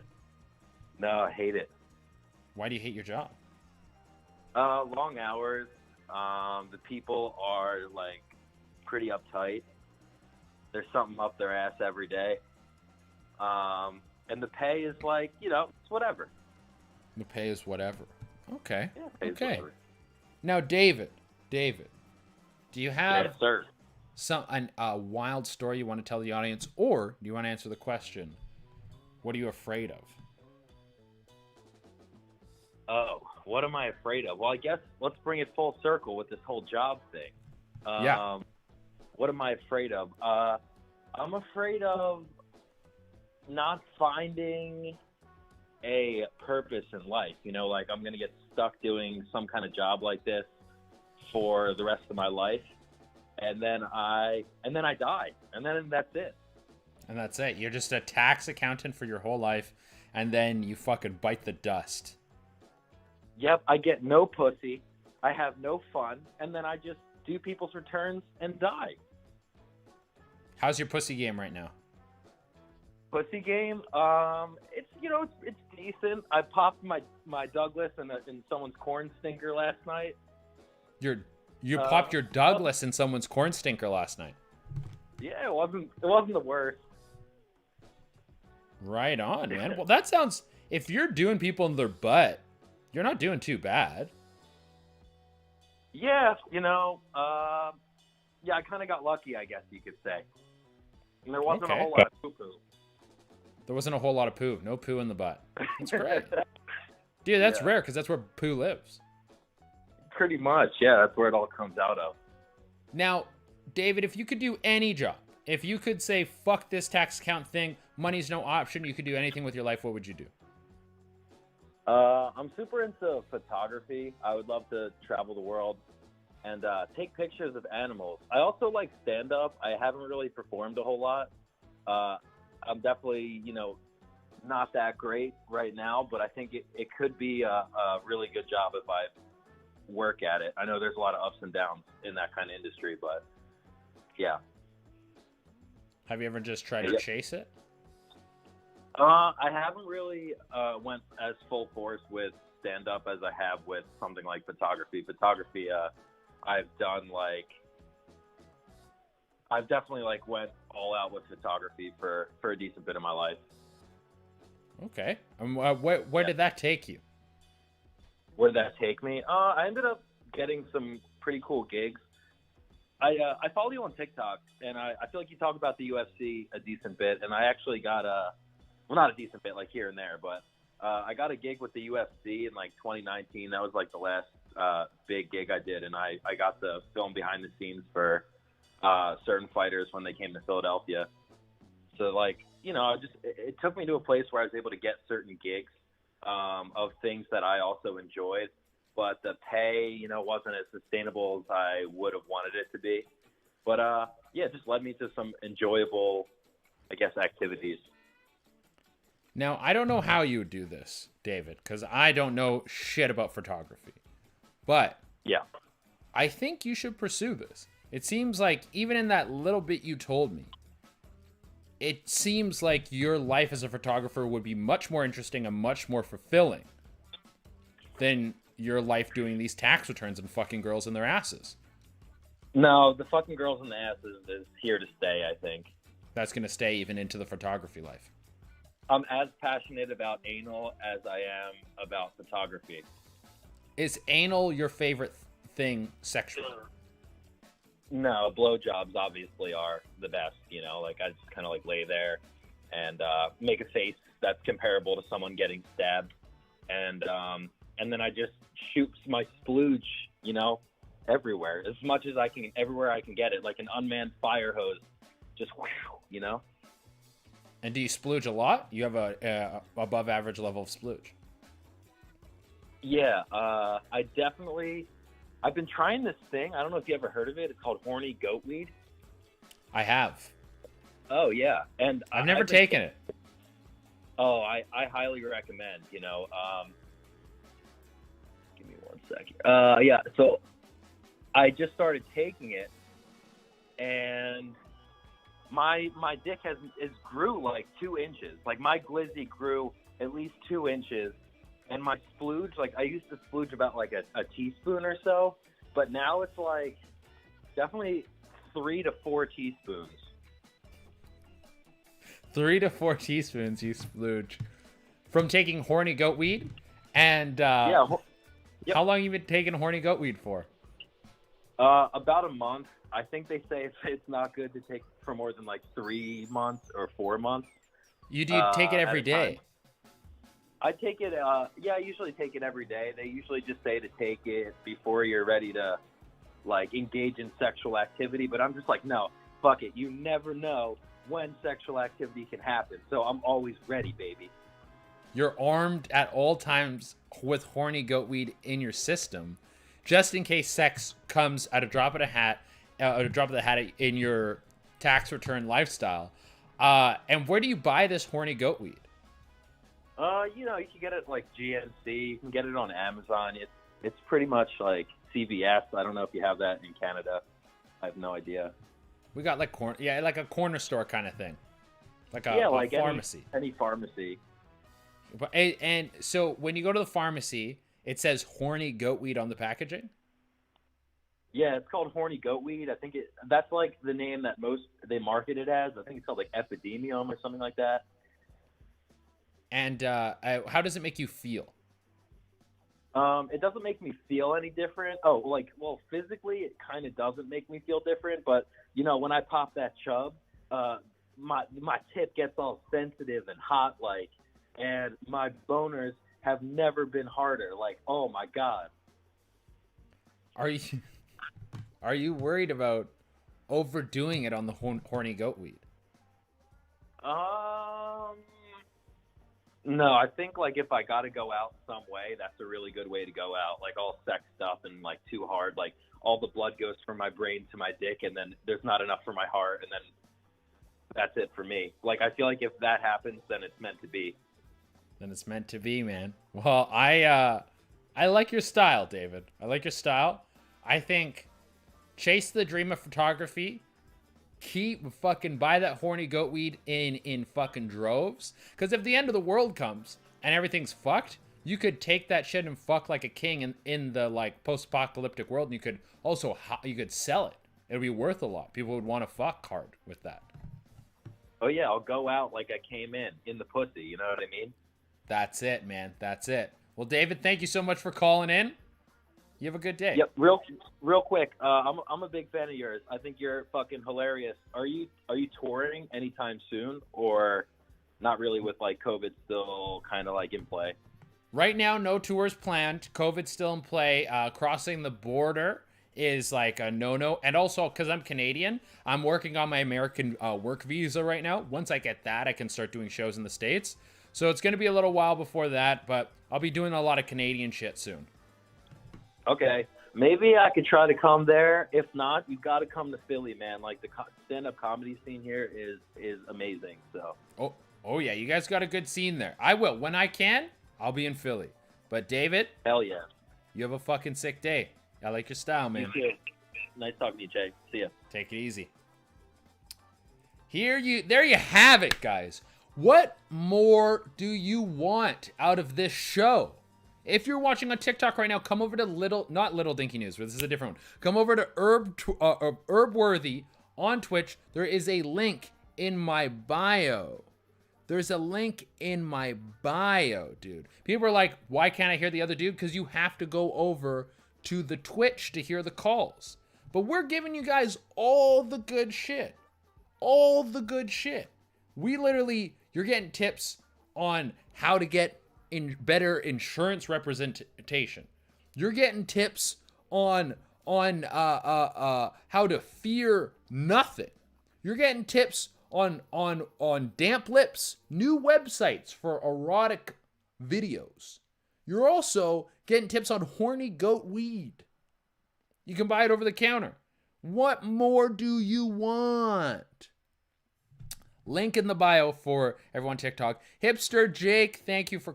No, I hate it. Why do you hate your job? Long hours. The people are like pretty uptight. There's something up their ass every day. And the pay is like, it's whatever. The pay is whatever. Okay. Yeah, pay is okay. whatever. Now, David, do you have Yes, sir. a wild story you want to tell the audience, or do you want to answer the question, what are you afraid of? Oh, what am I afraid of? Well, I guess let's bring it full circle with this whole job thing. Yeah. What am I afraid of? I'm afraid of not finding a purpose in life. Like I'm going to get stuck doing some kind of job like this for the rest of my life. And then I die. And then that's it. And that's it. You're just a tax accountant for your whole life, and then you fucking bite the dust. Yep, I get no pussy, I have no fun, and then I just do people's returns and die. How's your pussy game right now? Pussy game, it's it's decent. I popped my Douglas in someone's corn stinker last night. You popped your Douglas in someone's corn stinker last night. Yeah, it wasn't the worst. Right on, man. Well, that sounds. If you're doing people in their butt, you're not doing too bad. Yeah, yeah, I kind of got lucky, I guess you could say. And there wasn't a whole lot of poo-poo. There wasn't a whole lot of poo. No poo in the butt. That's great. Dude, that's rare because that's where poo lives. Pretty much, yeah. That's where it all comes out of. Now, David, if you could do any job, if you could say, fuck this tax account thing, money's no option, you could do anything with your life, what would you do? I'm super into photography. I would love to travel the world and take pictures of animals. I also like stand-up. I haven't really performed a whole lot. I'm definitely, not that great right now, but I think it could be a really good job if I work at it. I know there's a lot of ups and downs in that kind of industry, but yeah. Have you ever just tried to chase it? I haven't really went as full force with stand-up as I have with something like photography. Photography, I've definitely went all out with photography for a decent bit of my life. Okay. Where did that take you? Where did that take me? I ended up getting some pretty cool gigs. I follow you on TikTok, and I feel like you talk about the UFC a decent bit, and I actually got not a decent bit, here and there, but I got a gig with the UFC in 2019. That was the last big gig I did, and I got to film behind the scenes for certain fighters when they came to Philadelphia. So it took me to a place where I was able to get certain gigs of things that I also enjoyed, but the pay, wasn't as sustainable as I would have wanted it to be. But it just led me to some enjoyable, activities. Now, I don't know how you would do this, David, because I don't know shit about photography. But yeah, I think you should pursue this. It seems like, even in that little bit you told me, it seems like your life as a photographer would be much more interesting and much more fulfilling than your life doing these tax returns and fucking girls in their asses. No, the fucking girls in the asses is here to stay, I think. That's going to stay even into the photography life. I'm as passionate about anal as I am about photography. Is anal your favorite thing sexually? No, blowjobs obviously are the best, I just kind of lay there and make a face that's comparable to someone getting stabbed. And then I just shoot my splooge, everywhere, as much as I can, everywhere I can get it, like an unmanned fire hose, just whew, And do you splooge a lot? You have a above average level of splooge. Yeah, I've been trying this thing. I don't know if you ever heard of it. It's called horny goatweed. I have. Oh, yeah. And I've never taken it. Oh, I highly recommend, Give me 1 second. Yeah, so I just started taking it, and my dick has grew 2 inches. My glizzy grew at least 2 inches. And my splooge, I used to splooge about a teaspoon or so, but now it's definitely 3 to 4 teaspoons. 3 to 4 teaspoons you splooge from taking horny goat weed? And yeah, yep. How long have you been taking horny goat weed for? About a month. I think they say it's not good to take for more than 3 months or 4 months. You do take it every day? I take it, I usually take it every day. They usually just say to take it before you're ready to, engage in sexual activity. But I'm just no, fuck it. You never know when sexual activity can happen. So I'm always ready, baby. You're armed at all times with horny goat weed in your system, just in case sex comes at a drop of the hat in your tax return lifestyle. And where do you buy this horny goat weed? You can get it GNC. You can get it on Amazon. It's pretty much like CVS. I don't know if you have that in Canada. I have no idea. We got like like a corner store kind of thing, like a, like pharmacy. Any pharmacy. And so when you go to the pharmacy, it says horny goatweed on the packaging. Yeah, it's called horny goatweed. I think that's like the name that they market it as. I think it's called like epidemium or something like that. And how does it make you feel? It doesn't make me feel any different. Oh, physically it kind of doesn't make me feel different, but you know, when I pop that chub, my tip gets all sensitive and hot, and my boners have never been harder. Like, oh my God. Are you worried about overdoing it on the horny goatweed? No, I think like if I got to go out some way, that's a really good way to go out. Like all sexed up and like too hard, like all the blood goes from my brain to my dick, and then there's not enough for my heart, and then that's it for me. Like I feel like if that happens, then it's meant to be. Then it's meant to be, man. Well, I like your style, David. I like your style. I think chase the dream of photography. Keep fucking buy that horny goatweed in fucking droves. Because if the end of the world comes and everything's fucked, you could take that shit and fuck like a king in the like post-apocalyptic world, and you could also you could sell it. It'd be worth a lot. People would want to fuck hard with that. Oh yeah, I'll go out like I came in the pussy. You know what I mean? That's it, man. That's it. Well, David, thank you so much for calling in. You have a good day. Yep. Real quick. I'm a big fan of yours. I think you're fucking hilarious. Are you touring anytime soon, or not really with like COVID still kind of like in play? Right now, no tours planned. COVID's still in play. Crossing the border is like a no-no. And also, because I'm Canadian, I'm working on my American work visa right now. Once I get that, I can start doing shows in the States. So it's going to be a little while before that, but I'll be doing a lot of Canadian shit soon. Okay. Maybe I could try to come there. If not, you've got to come to Philly, man. Like the stand-up comedy scene here is amazing. So. Oh yeah, you guys got a good scene there. I will. When I can, I'll be in Philly. But David, hell yeah. You have a fucking sick day. I like your style, man. You too. Nice talking to you, Jay. See ya. Take it easy. There you have it, guys. What more do you want out of this show? If you're watching on TikTok right now, come over to not Little Dinky News, but this is a different one. Come over to Herbworthy on Twitch. There is a link in my bio. There's a link in my bio, dude. People are like, why can't I hear the other dude? Because you have to go over to the Twitch to hear the calls. But we're giving you guys all the good shit. All the good shit. You're getting tips on how to get better insurance representation. You're getting tips on how to fear nothing. You're getting tips on damp lips, new websites for erotic videos. You're also getting tips on horny goat weed. You can buy it over the counter. What more do you want? Link in the bio for everyone on TikTok. Hipster Jake, thank you for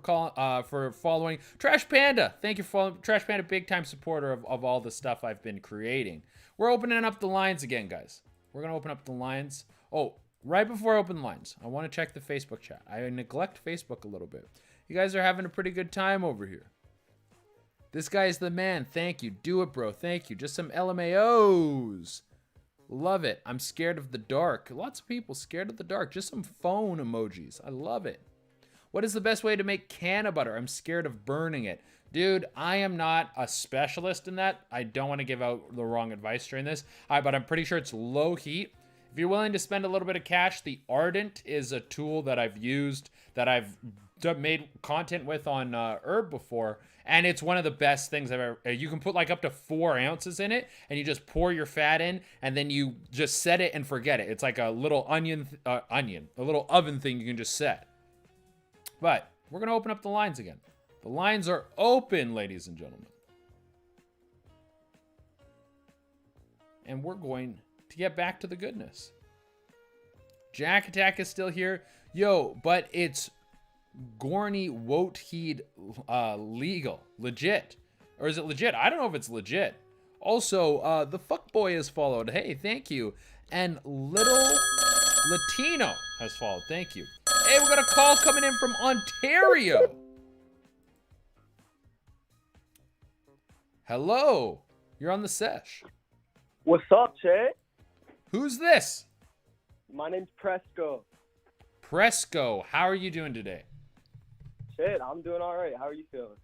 following. Trash Panda, thank you for following. Trash Panda, big time supporter of all the stuff I've been creating. We're opening up the lines again, guys. We're gonna open up the lines. Oh, right before I open the lines, I want to check the Facebook chat. I neglect Facebook a little bit. You guys are having a pretty good time over here. This guy's the man. Thank you. Do it, bro. Thank you. Just some LMAOs. Love it. I'm scared of the dark. Lots of people scared of the dark. Just some phone emojis. I love it. What is the best way to make canna butter? I'm scared of burning it. Dude, I am not a specialist in that. I don't want to give out the wrong advice during this. But I'm pretty sure it's low heat. If you're willing to spend a little bit of cash, the Ardent is a tool that I've used, that I've made content with on Herb before. And it's one of the best things I've ever. You can put like up to 4 ounces in it, and you just pour your fat in, and then you just set it and forget it. It's like a little a little oven thing you can just set. But we're gonna open up the lines again. The lines are open, ladies and gentlemen, and we're going to get back to the goodness. Jack Attack is still here, yo, but it's Gorny Wotheed legal, legit, or is it legit? I don't know if it's legit. Also, the fuckboy is followed. Hey, thank you. And Little Latino has followed. Thank you. Hey, we got a call coming in from Ontario. Hello. You're on the Sesh. What's up, Che? Who's this? My name's Presto. Presto. How are you doing today? Shit, I'm doing all right. How are you feeling?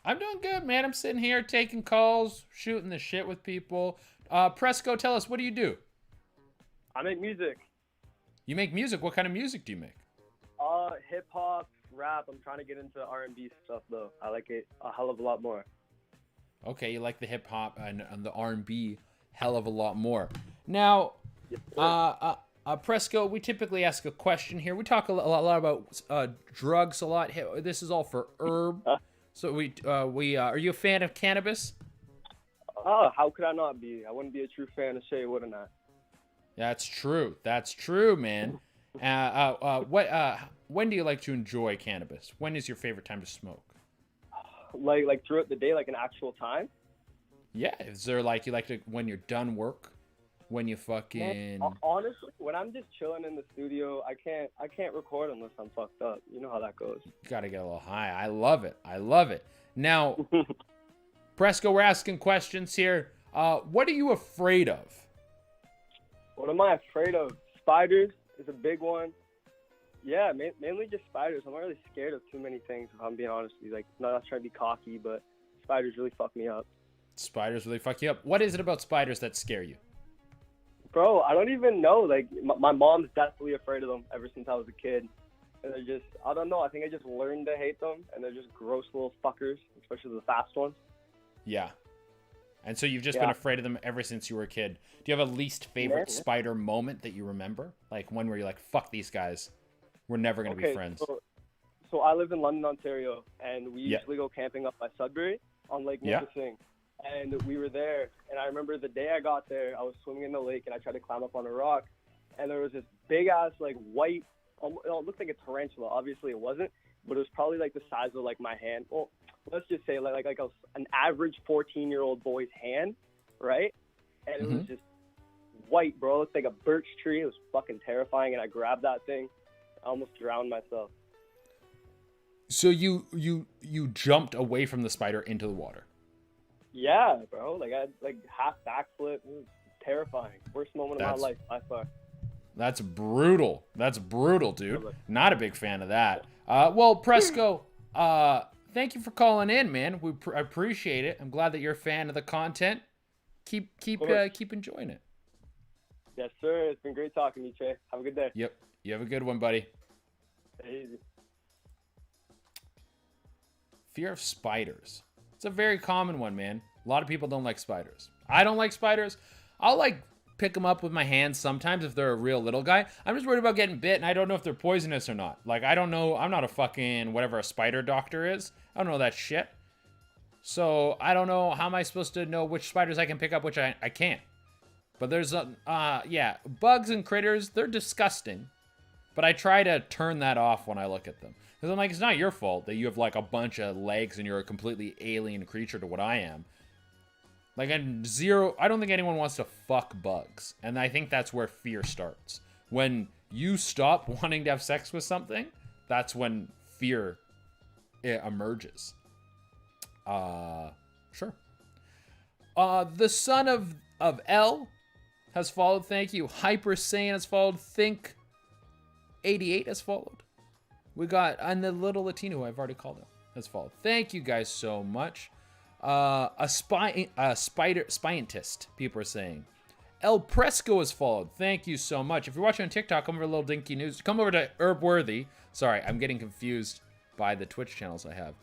I'm doing good, man. I'm sitting here taking calls, shooting the shit with people. Presto, tell us, what do you do? I make music. You make music? What kind of music do you make? Hip hop, rap. I'm trying to get into R&B stuff though. I like it a hell of a lot more. Okay, you like the hip hop and the R&B hell of a lot more. Now, Presto, we typically ask a question here. We talk a lot about drugs a lot. This is all for herb. So are you a fan of cannabis? Oh, how could I not be? I wouldn't be a true fan of Shay, wouldn't I? That's true. That's true, man. When do you like to enjoy cannabis? When is your favorite time to smoke? Like throughout the day, like an actual time? Yeah. Is there like you like to when you're done work? When you fucking honestly, when I'm just chilling in the studio, I can't record unless I'm fucked up. You know how that goes. You gotta get a little high. I love it. I love it. Now, Presto, we're asking questions here. What are you afraid of? What am I afraid of? Spiders is a big one. Yeah, mainly just spiders. I'm not really scared of too many things, if I'm being honest with you. Like, not trying to be cocky, but spiders really fuck me up. Spiders really fuck you up? What is it about spiders that scare you? Bro, I don't even know. Like, my mom's definitely afraid of them ever since I was a kid. And they're just, I don't know. I think I just learned to hate them. And they're just gross little fuckers, especially the fast ones. Yeah. And so you've just been afraid of them ever since you were a kid. Do you have a least favorite spider moment that you remember? Like one where you're like, fuck these guys. We're never going to be friends. So I live in London, Ontario. And we usually go camping up by Sudbury on Lake Nipissing. And we were there. And I remember the day I got there, I was swimming in the lake and I tried to climb up on a rock. And there was this big ass, like white, it looked like a tarantula. Obviously it wasn't, but it was probably like the size of like my hand. Well, let's just say like an average 14-year-old boy's hand, right? And it was just white, bro. It looked like a birch tree. It was fucking terrifying. And I grabbed that thing. I almost drowned myself. So you jumped away from the spider into the water? Yeah, bro. Like I had like half backflip. It was terrifying. Worst moment of my life by far. That's brutal. That's brutal, dude. Not a big fan of that. Well, Presto, thank you for calling in, man. I appreciate it. I'm glad that you're a fan of the content. Keep enjoying it. Yes, sir. It's been great talking to you, Che. Have a good day. Yep. You have a good one, buddy. Easy. Fear of spiders. It's a very common one, man. A lot of people don't like spiders. I don't like spiders. I'll like pick them up with my hands sometimes if they're a real little guy. I'm just worried about getting bit, and I don't know if they're poisonous or not. Like, I don't know. I'm not a fucking whatever a spider doctor is. I don't know that shit. So I don't know. How am I supposed to know which spiders I can pick up, which I can't? But there's bugs and critters. They're disgusting. But I try to turn that off when I look at them. Because I'm like, it's not your fault that you have like a bunch of legs and you're a completely alien creature to what I am. Like, I don't think anyone wants to fuck bugs. And I think that's where fear starts. When you stop wanting to have sex with something, that's when fear emerges. Sure. The son of L has followed. Thank you. Hyper Saiyan has followed. Think 88 has followed. We got, and the little Latino, who I've already called him, has followed. Thank you guys so much. A scientist, people are saying. El Presco has followed. Thank you so much. If you're watching on TikTok, come over to Little Dinky News. Come over to Herbworthy. Sorry, I'm getting confused by the Twitch channels I have.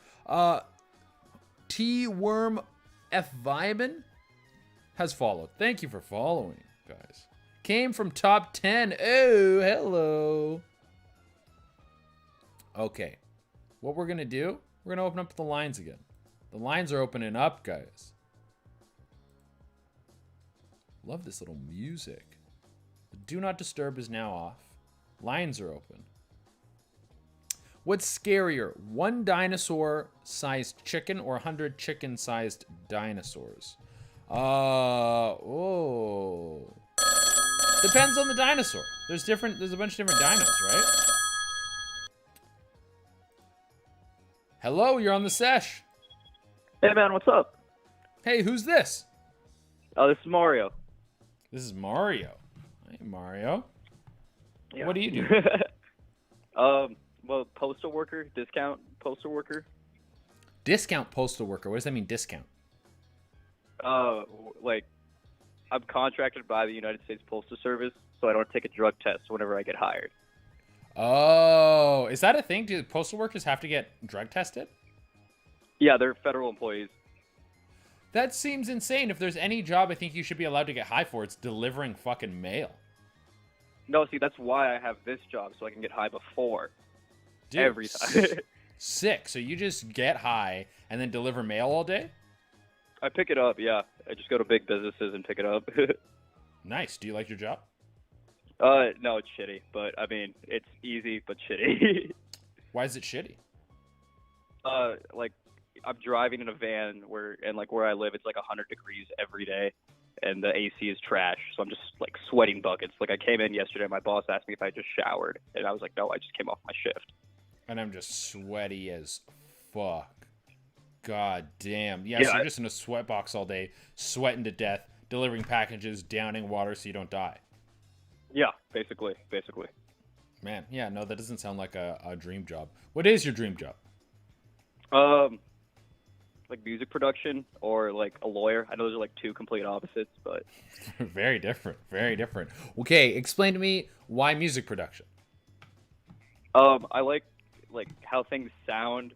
T-Worm F. Vibin has followed. Thank you for following, guys. Came from top 10. Oh, hello. Okay. What we're going to do, we're going to open up the lines again. The lines are opening up, guys. Love this little music. The Do Not Disturb is now off. Lines are open. What's scarier, one dinosaur-sized chicken or 100 chicken-sized dinosaurs? Depends on the dinosaur. There's a bunch of different dinos, right? Hello, you're on the Sesh. Hey man, what's up? Hey, who's this? Oh, this is Mario. This is Mario. Hey, Mario. Yeah. What do you do? Well, postal worker, discount postal worker. Discount postal worker. What does that mean, discount? Like, I'm contracted by the United States Postal Service, so I don't take a drug test whenever I get hired. Oh, is that a thing? Do postal workers have to get drug tested? Yeah, they're federal employees. That seems insane. If there's any job I think you should be allowed to get high for, it's delivering fucking mail. No, see, that's why I have this job, so I can get high before. Dude, every time. Sick. So you just get high and then deliver mail all day? I pick it up, yeah. I just go to big businesses and pick it up. Nice. Do you like your job? No, it's shitty, but I mean, it's easy but shitty. Why is it shitty? Like, I'm driving in a van where I live, it's like 100 degrees every day, and the AC is trash, so I'm just like sweating buckets. Like, I came in yesterday, my boss asked me if I just showered, and I was like, no, I just came off my shift. And I'm just sweaty as fuck. God damn. Yeah, so you're just in a sweat box all day, sweating to death, delivering packages, downing water so you don't die. Yeah, basically. Man, yeah, no, that doesn't sound like a dream job. What is your dream job? Like music production or like a lawyer. I know those are like two complete opposites, but Very different. Very different. Okay, explain to me why music production. I like how things sound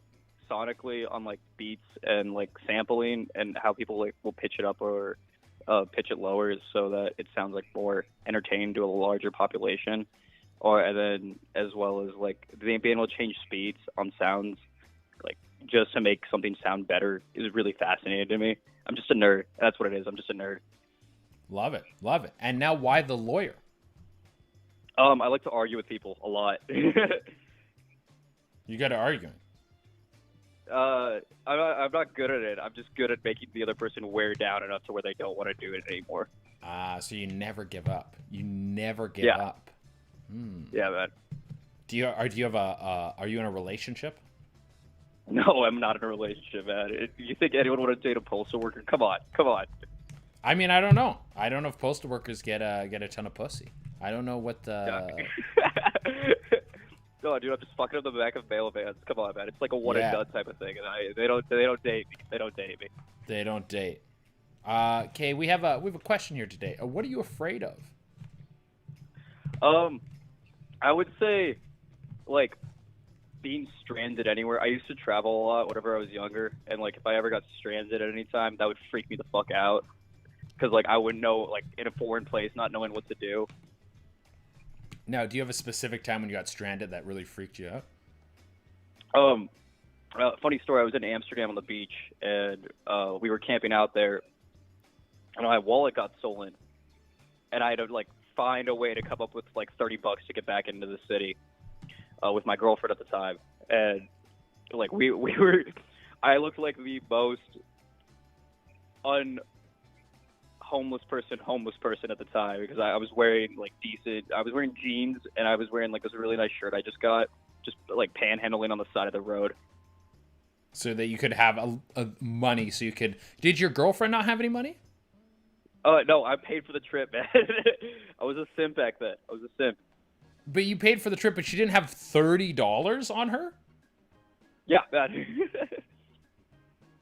sonically on like beats and like sampling, and how people like will pitch it up or pitch it lower so that it sounds like more entertaining to a larger population, and then as well as like being able to change speeds on sounds, like just to make something sound better, is really fascinating to me. I'm just a nerd. That's what it is. I'm just a nerd. Love it. Love it. And now why the lawyer? I like to argue with people a lot. You got to arguing. I'm not good at it. I'm just good at making the other person wear down enough to where they don't want to do it anymore. So you never give up. You never give up. Yeah, man. Are you in a relationship? No, I'm not in a relationship, man. You think anyone would date a postal worker? Come on. I mean, I don't know. I don't know if postal workers get a ton of pussy. I don't know what the. No, dude, I'm just fucking up the back of mail vans. Come on, man. It's like a one and done type of thing, and they don't date me. They don't date me. They don't date. Okay, we have a question here today. What are you afraid of? I would say, like, being stranded anywhere. I used to travel a lot whenever I was younger, and like if I ever got stranded at any time, that would freak me the fuck out. Because like I wouldn't know, like in a foreign place, not knowing what to do. Now, do you have a specific time when you got stranded that really freaked you out? Funny story. I was in Amsterdam on the beach, and we were camping out there, and my wallet got stolen, and I had to like find a way to come up with like $30 to get back into the city with my girlfriend at the time, and like we were. I looked like the most homeless person at the time, because I was wearing like I was wearing jeans, and I was wearing like this really nice shirt I just got, just like panhandling on the side of the road. So that you could have a money, so you could. Did your girlfriend not have any money? No, I paid for the trip, man. I was a simp back then. I was a simp. But you paid for the trip, but she didn't have $30 on her? Yeah, man.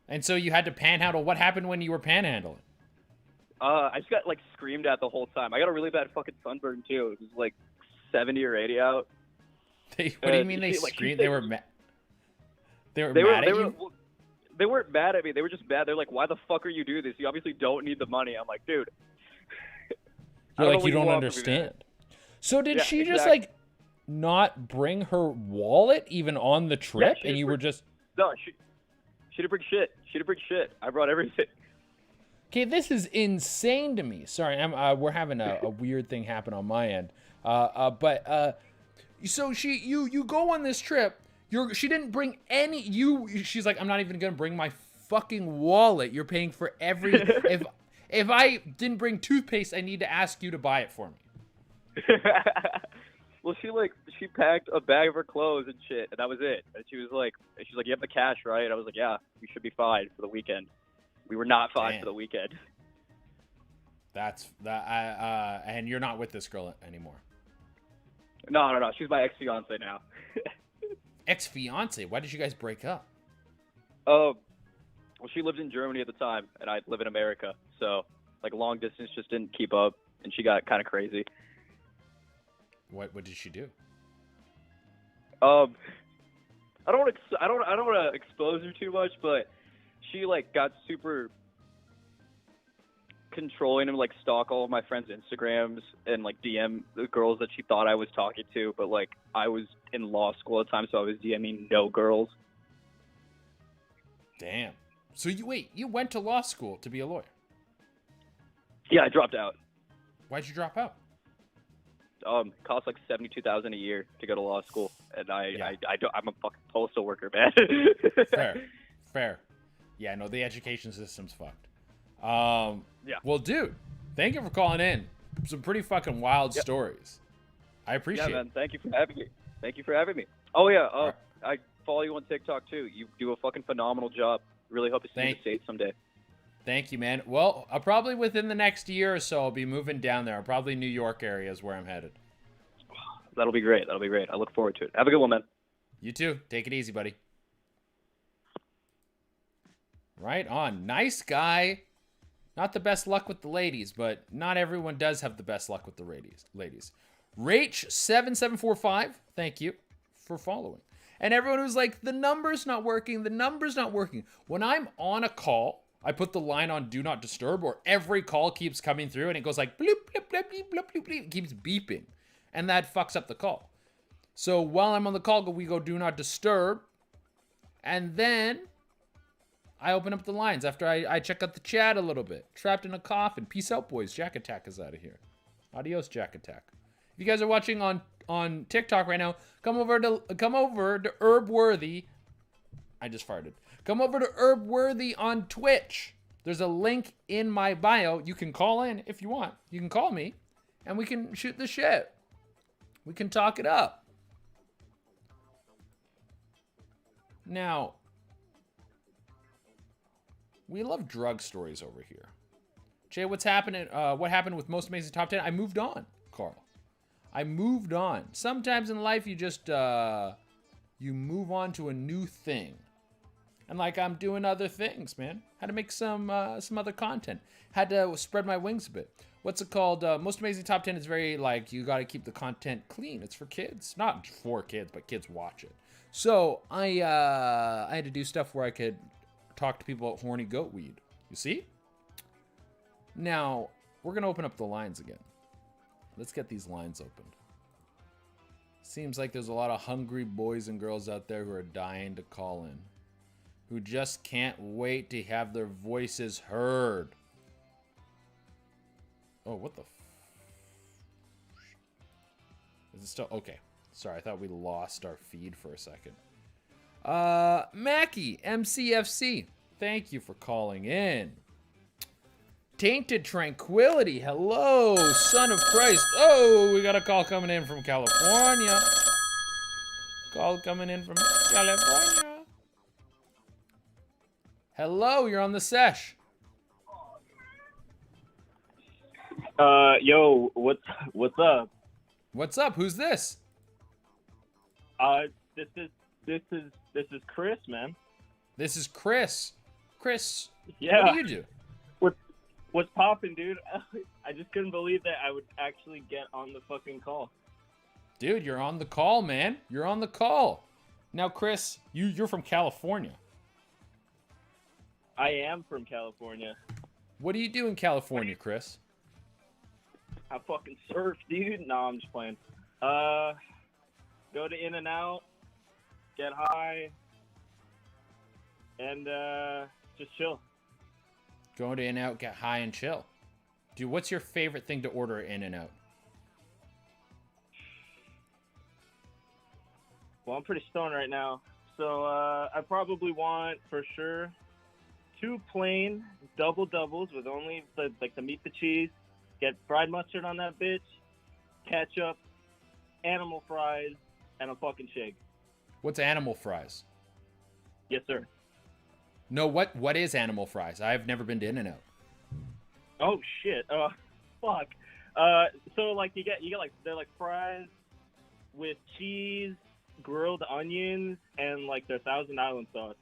And so you had to panhandle. What happened when you were panhandling? I just got like screamed at the whole time. I got a really bad fucking sunburn too. It was like 70 or 80 out. What do you mean they screamed? They were mad. They were mad at you? They weren't mad at me. They were just mad. They're like, "Why the fuck are you doing this? You obviously don't need the money." I'm like, dude. You're like, you don't understand. So did she just like not bring her wallet even on the trip, and you were just? No, she didn't bring shit. She didn't bring shit. I brought everything. Okay, this is insane to me. Sorry, we're having a weird thing happen on my end. So you go on this trip. She didn't bring any. She's like, I'm not even gonna bring my fucking wallet. You're paying for every. If I didn't bring toothpaste, I need to ask you to buy it for me. Well, she packed a bag of her clothes and shit, and that was it. And she's like, you have the cash, right? I was like, yeah, we should be fine for the weekend. We were not fine for the weekend. That's that. And you're not with this girl anymore. No. She's my ex-fiance now. Ex-fiance? Why did you guys break up? Well, she lived in Germany at the time, and I live in America. So, like, long distance just didn't keep up, and she got kind of crazy. What did she do? I don't want to expose her too much, but she like got super controlling and like stalk all of my friends' Instagrams and like DM the girls that she thought I was talking to, but like I was in law school at the time, so I was DMing no girls. Damn. So you went to law school to be a lawyer? Yeah, I dropped out. Why'd you drop out? Costs like $72,000 a year to go to law school, and I'm a fucking postal worker, man. Fair. Yeah, no, the education system's fucked. Yeah. Well, dude, thank you for calling in. Some pretty fucking wild stories. I appreciate man. it. Thank you for having me. Oh yeah. I follow you on TikTok too. You do a fucking phenomenal job. Really hope to see you in the States someday. Thank you, man. Well, I'll probably within the next year or so, I'll be moving down there. Probably New York area is where I'm headed. That'll be great. I look forward to it. Have a good one, man. You too. Take it easy, buddy. Right on. Nice guy. Not the best luck with the ladies, but not everyone does have the best luck with the ladies. Rach7745, thank you for following. And everyone who's like, the number's not working. When I'm on a call, I put the line on do not disturb, or every call keeps coming through and it goes like bloop, bloop, bloop, bloop, bloop, bloop, bloop. It keeps beeping. And that fucks up the call. So while I'm on the call, we go do not disturb. And then I open up the lines after I check out the chat a little bit. Trapped in a coffin. Peace out, boys. Jack Attack is out of here. Adios, Jack Attack. If you guys are watching on TikTok right now, come over to Herbworthy. I just farted. Come over to Herbworthy on Twitch. There's a link in my bio. You can call in if you want. You can call me, and we can shoot the shit. We can talk it up. Now, we love drug stories over here. Jay, what's happening? What happened with Most Amazing Top 10? I moved on, Carl. I moved on. Sometimes in life, you just you move on to a new thing. And like I'm doing other things, man. Had to make some other content. Had to spread my wings a bit. What's it called? Most Amazing Top 10 is very like you got to keep the content clean. It's for kids, not for kids, but kids watch it. So I had to do stuff where I could talk to people about horny goat weed. You see? Now we're gonna open up the lines again. Let's get these lines opened. Seems like there's a lot of hungry boys and girls out there who are dying to call in, who just can't wait to have their voices heard. Oh, what the Is it still okay? Sorry, I thought we lost our feed for a second. Mackie, MCFC, thank you for calling in. Tainted Tranquility, hello, son of Christ. Oh, we got a call coming in from California. Call coming in from California. Hello, you're on the Sesh. Yo, what's up? What's up? Who's this? This is Chris, man. This is Chris. Chris, yeah. What do you do? What's poppin', dude? I just couldn't believe that I would actually get on the fucking call. Dude, you're on the call, man. You're on the call. Now, Chris, you're from California. I am from California. What do you do in California, Chris? I fucking surf, dude. No, I'm just playing. Go to In-N-Out, get high, and just chill. Go to In-N-Out, get high, and chill. Dude, what's your favorite thing to order at In-N-Out? Well, I'm pretty stoned right now, so I probably want, for sure, 2 plain double doubles with only the meat, the cheese. Get fried mustard on that bitch, ketchup, animal fries, and a fucking shake. What's animal fries? Yes, sir. No, what is animal fries? I've never been to In-N-Out. Oh shit. Fuck. So like you get like they're like fries with cheese, grilled onions, and like their Thousand Island sauce.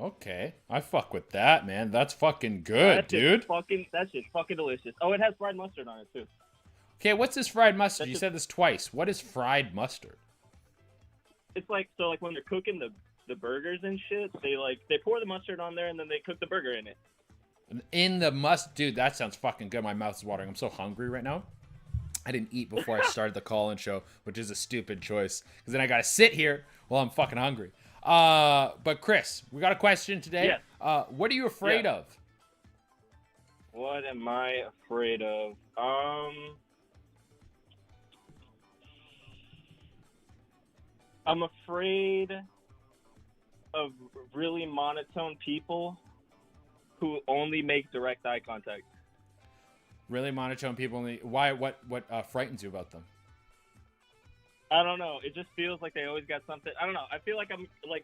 Okay, I fuck with that, man. That's fucking good, dude. That shit's fucking delicious. Oh, it has fried mustard on it too. Okay, what's this fried mustard? That's You just- said this twice. What is fried mustard? It's like like when they're cooking the burgers and shit, they pour the mustard on there and then they cook the burger in it. In the dude, that sounds fucking good. My mouth is watering. I'm so hungry right now. I didn't eat before I started the call-in show, which is a stupid choice, because then I gotta sit here while I'm fucking hungry. But Chris, we got a question today. Yes. What are you afraid of? What am I afraid of? I'm afraid of really monotone people who only make direct eye contact. Really monotone people only. Why? What frightens you about them? I don't know. It just feels like they always got something. I don't know. I feel like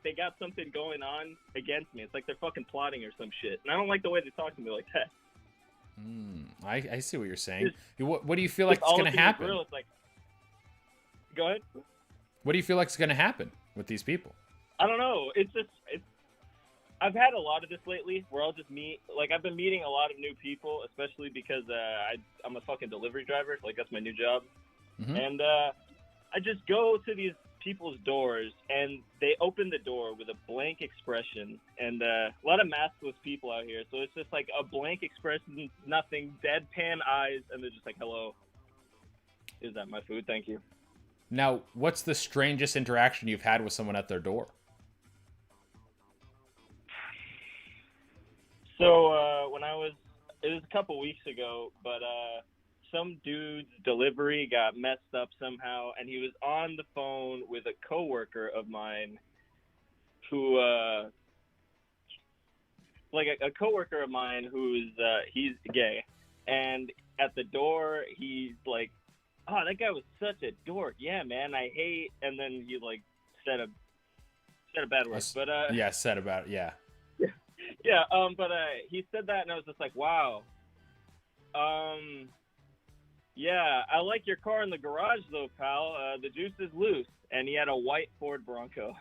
they got something going on against me. It's like they're fucking plotting or some shit. And I don't like the way they talk to me like that. I see what you're saying. What do you feel like is going to happen? It's like, go ahead. What do you feel like is going to happen with these people? I don't know. I've had a lot of this lately where I'll just I've been meeting a lot of new people, especially because I'm a fucking delivery driver. Like, that's my new job. Mm-hmm. And I just go to these people's doors and they open the door with a blank expression. And a lot of maskless people out here. So it's just like a blank expression, nothing, deadpan eyes. And they're just like, hello. Is that my food? Thank you. Now, what's the strangest interaction you've had with someone at their door? So it was a couple weeks ago, but some dude's delivery got messed up somehow, and he was on the phone with a coworker of mine who, a coworker of mine who's he's gay, and at the door he's like, "Oh, that guy was such a dork. Yeah, man, I hate." And then he said a bad word, but yeah, said about it, yeah. Yeah, but he said that, and I was just like, wow. Yeah, I like your car in the garage, though, pal. The juice is loose. And he had a white Ford Bronco.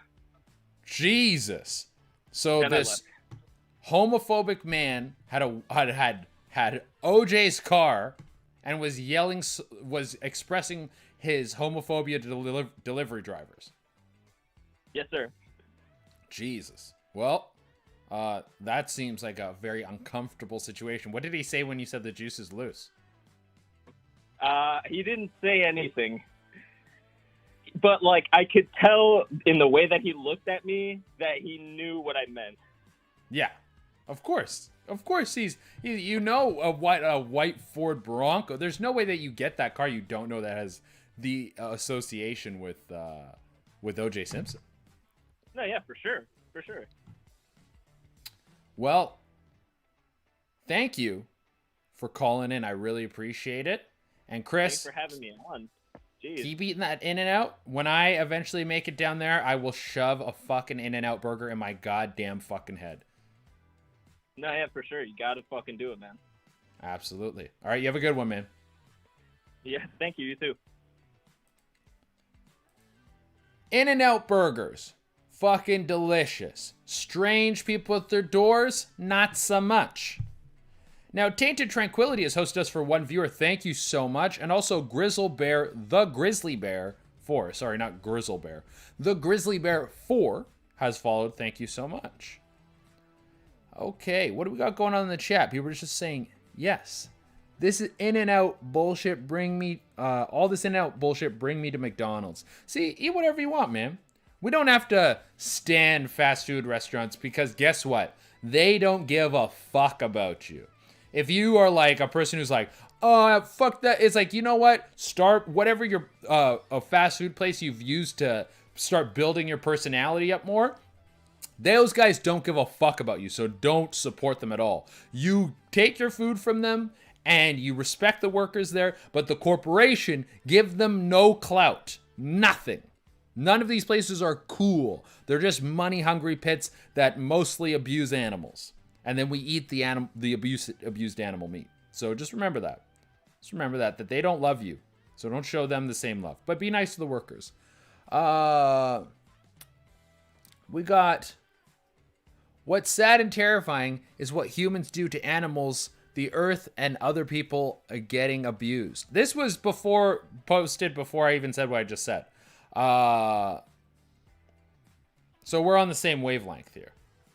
Jesus. So And this homophobic man had OJ's car and was expressing his homophobia to delivery drivers. Yes, sir. Jesus. Well, that seems like a very uncomfortable situation. What did he say when you said the juice is loose? He didn't say anything. But, I could tell in the way that he looked at me that he knew what I meant. Yeah, of course. Of course a white Ford Bronco. There's no way that you get that car you don't know that has the association with O.J. Simpson. No, yeah, for sure. For sure. Well, thank you for calling in. I really appreciate it. And Chris, thanks for having me on. Jeez. Keep eating that In-N-Out. When I eventually make it down there, I will shove a fucking In-N-Out burger in my goddamn fucking head. No, yeah, for sure. You gotta fucking do it, man. Absolutely. All right, you have a good one, man. Yeah, thank you. You too. In-N-Out burgers. Fucking delicious. Strange people at their doors? Not so much. Now, Tainted Tranquility has hosted us for one viewer. Thank you so much. And also Grizzle Bear, the Grizzly Bear 4. Sorry, not Grizzle Bear. The Grizzly Bear 4 has followed. Thank you so much. Okay, what do we got going on in the chat? People are just saying, yes. This is In-N-Out bullshit. All this In-N-Out bullshit bring me to McDonald's. See, eat whatever you want, man. We don't have to stand fast food restaurants because guess what? They don't give a fuck about you. If you are like a person who's like, oh, fuck that. It's like, you know what? Start whatever your a fast food place you've used to start building your personality up more. Those guys don't give a fuck about you, so don't support them at all. You take your food from them and you respect the workers there, but the corporation give them no clout. Nothing. None of these places are cool. They're just money-hungry pits that mostly abuse animals. And then we eat the abused animal meat. So just remember that. Just remember that they don't love you. So don't show them the same love. But be nice to the workers. We got... What's sad and terrifying is what humans do to animals, the earth, and other people are getting abused. This was posted before I even said what I just said. So we're on the same wavelength here.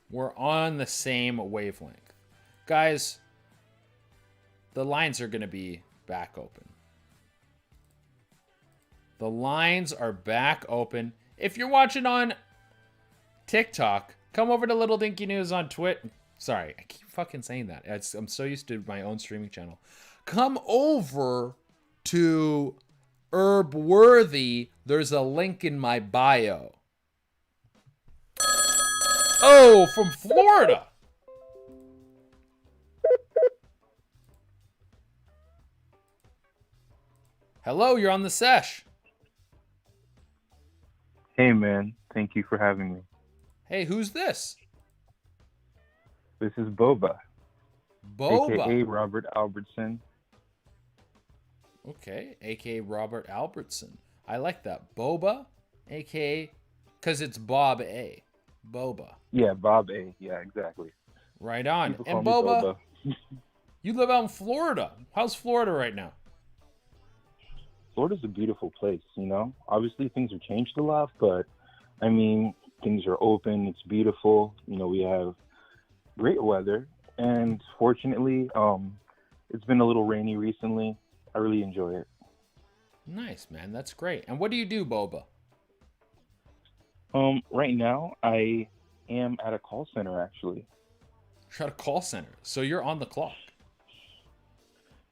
We're on the same wavelength. Guys, the lines are going to be back open. The lines are back open. If you're watching on TikTok, come over to Little Dinky News on Twitter. Sorry, I keep fucking saying that. I'm so used to my own streaming channel. Come over to Herb Worthy. There's a link in my bio. Oh, from Florida. Hello, you're on the Sesh. Hey, man. Thank you for having me. Hey, who's this? This is Boba. Boba. A.K.A. Robert Albertson. Okay, a.k.a. Robert Albertson. I like that. Boba, a.k.a. because it's Bob A. Boba. Yeah, Bob A. Yeah, exactly. Right on. People call And me Boba, Boba. you live out in Florida. How's Florida right now? Florida's a beautiful place, you know? Obviously, things have changed a lot, but, I mean, things are open. It's beautiful. You know, we have great weather. And fortunately, it's been a little rainy recently. I really enjoy it. Nice, man. That's great. And what do you do, Boba? Right now, I am at a call center, actually. You're at a call center. So you're on the clock.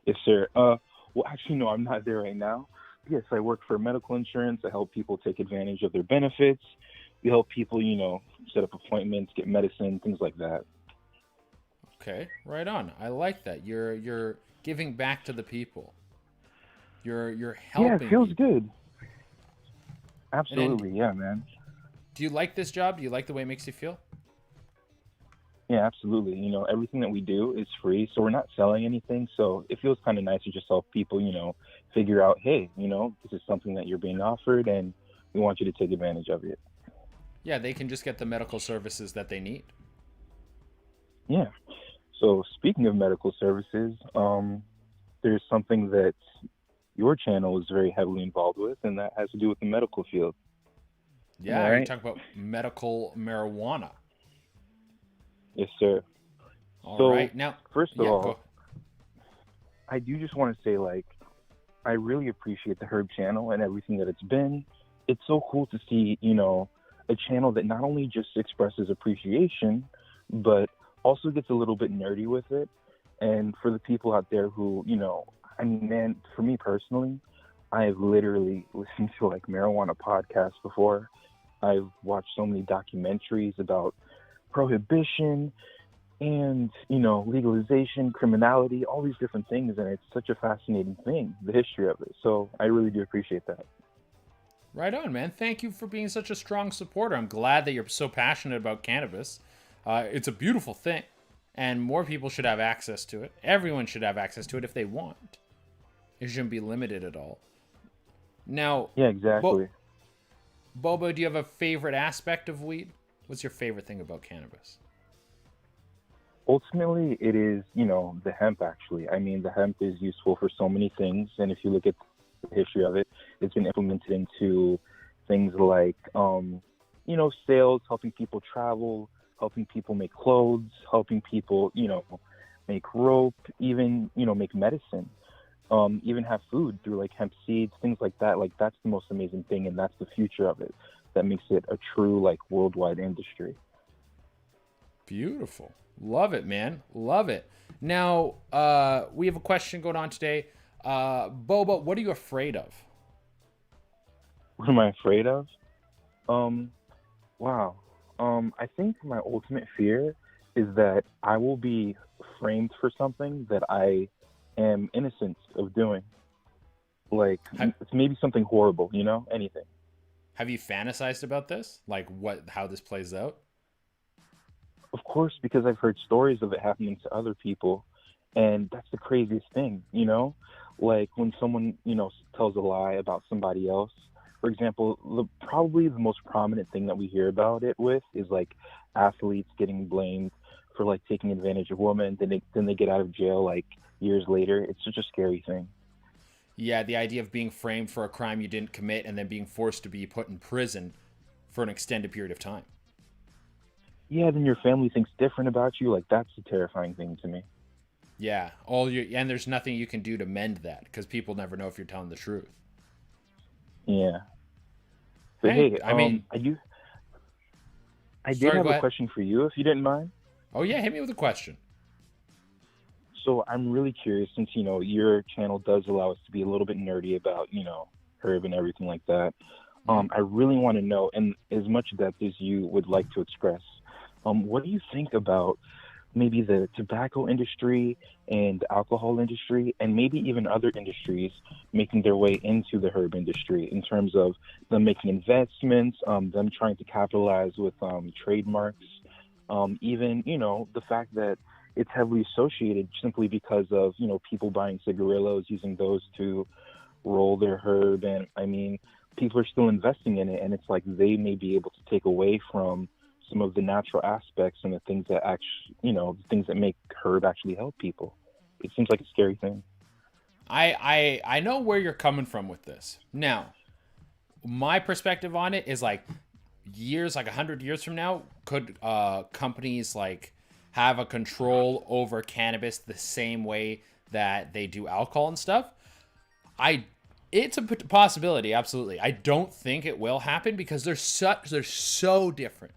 Yes, sir. Well, actually, no, I'm not there right now. Yes, I work for medical insurance. I help people take advantage of their benefits. We help people, you know, set up appointments, get medicine, things like that. Okay, right on. I like that. You're giving back to the people. You're helping. Yeah, it feels people. good. Absolutely, yeah, man. Do you like this job? Do you like the way it makes you feel? Yeah, absolutely. You know, everything that we do is free, so we're not selling anything. So it feels kind of nice to just help people, you know, figure out, hey, you know, this is something that you're being offered, and we want you to take advantage of it. Yeah, they can just get the medical services that they need. Yeah. So speaking of medical services, there's something that your channel is very heavily involved with, and that has to do with the medical field. Yeah, All right. you talk about medical marijuana. Yes, sir. All right. Now, first of yeah, all, go. I do just want to say, like, I really appreciate the Herb channel and everything that it's been. It's so cool to see, you know, a channel that not only just expresses appreciation, but also gets a little bit nerdy with it. And for the people out there who, you know, I mean, man, for me personally, I have literally listened to like marijuana podcasts before. I've watched so many documentaries about prohibition and, you know, legalization, criminality, all these different things. And it's such a fascinating thing, the history of it. So I really do appreciate that. Right on, man. Thank you for being such a strong supporter. I'm glad that you're so passionate about cannabis. It's a beautiful thing, and more people should have access to it. Everyone should have access to it if they want. It shouldn't be limited at all. Now, yeah, exactly. Bobo, do you have a favorite aspect of weed? What's your favorite thing about cannabis? Ultimately, it is, you know, the hemp, actually. I mean, the hemp is useful for so many things, and if you look at the history of it, it's been implemented into things like, you know, sales, helping people travel, helping people make clothes, helping people, you know, make rope, even, you know, make medicine, even have food through like hemp seeds, things like that. Like, that's the most amazing thing, and that's the future of it. That makes it a true, like, worldwide industry. Beautiful. Love it, man. Love it. Now, we have a question going on today. Boba, what are you afraid of? What am I afraid of? Wow. I think my ultimate fear is that I will be framed for something that I am innocent of doing. Like, it's maybe something horrible, you know, anything. Have you fantasized about this? Like how this plays out? Of course, because I've heard stories of it happening to other people, and that's the craziest thing, you know? Like when someone, you know, tells a lie about somebody else. For example, probably the most prominent thing that we hear about it with is like athletes getting blamed for like taking advantage of women, then they get out of jail like years later. It's such a scary thing. Yeah, the idea of being framed for a crime you didn't commit and then being forced to be put in prison for an extended period of time. Yeah, then your family thinks different about you. Like, that's a terrifying thing to me. Yeah, and there's nothing you can do to mend that because people never know if you're telling the truth. Yeah. But hey, I mean, I did have a question for you, if you didn't mind. Oh yeah, hit me with a question. So I'm really curious, since, you know, your channel does allow us to be a little bit nerdy about, you know, herb and everything like that. I really want to know, and as much depth as you would like to express, what do you think about maybe the tobacco industry and alcohol industry, and maybe even other industries making their way into the herb industry in terms of them making investments, them trying to capitalize with trademarks, even, you know, the fact that it's heavily associated simply because of, you know, people buying cigarillos, using those to roll their herb. And I mean, people are still investing in it, and it's like they may be able to take away from some of the natural aspects and the things that actually, you know, the things that make herb actually help people. It seems like a scary thing. I know where you're coming from with this. Now, my perspective on it is like years, like 100 years from now, could companies like have a control over cannabis the same way that they do alcohol and stuff? It's a possibility, absolutely. I don't think it will happen because they're so different.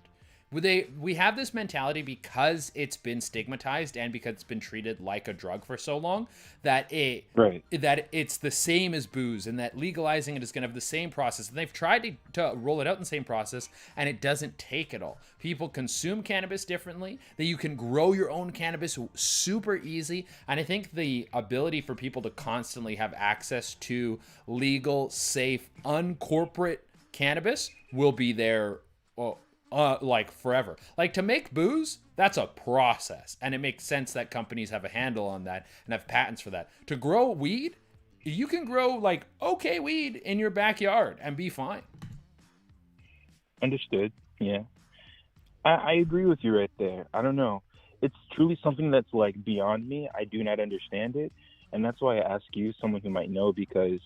We have this mentality because it's been stigmatized and because it's been treated like a drug for so long that it's the same as booze, and that legalizing it is going to have the same process. And they've tried to roll it out in the same process, and it doesn't take it all. People consume cannabis differently, that you can grow your own cannabis super easy. And I think the ability for people to constantly have access to legal, safe, uncorporate cannabis will be there like forever. Like to make booze, that's a process, and it makes sense that companies have a handle on that and have patents for that. To grow weed, you can grow like okay weed in your backyard and be fine. Understood. Yeah, I agree with you right there. I don't know, it's truly something that's like beyond me. I do not understand it, and that's why I ask you, someone who might know, because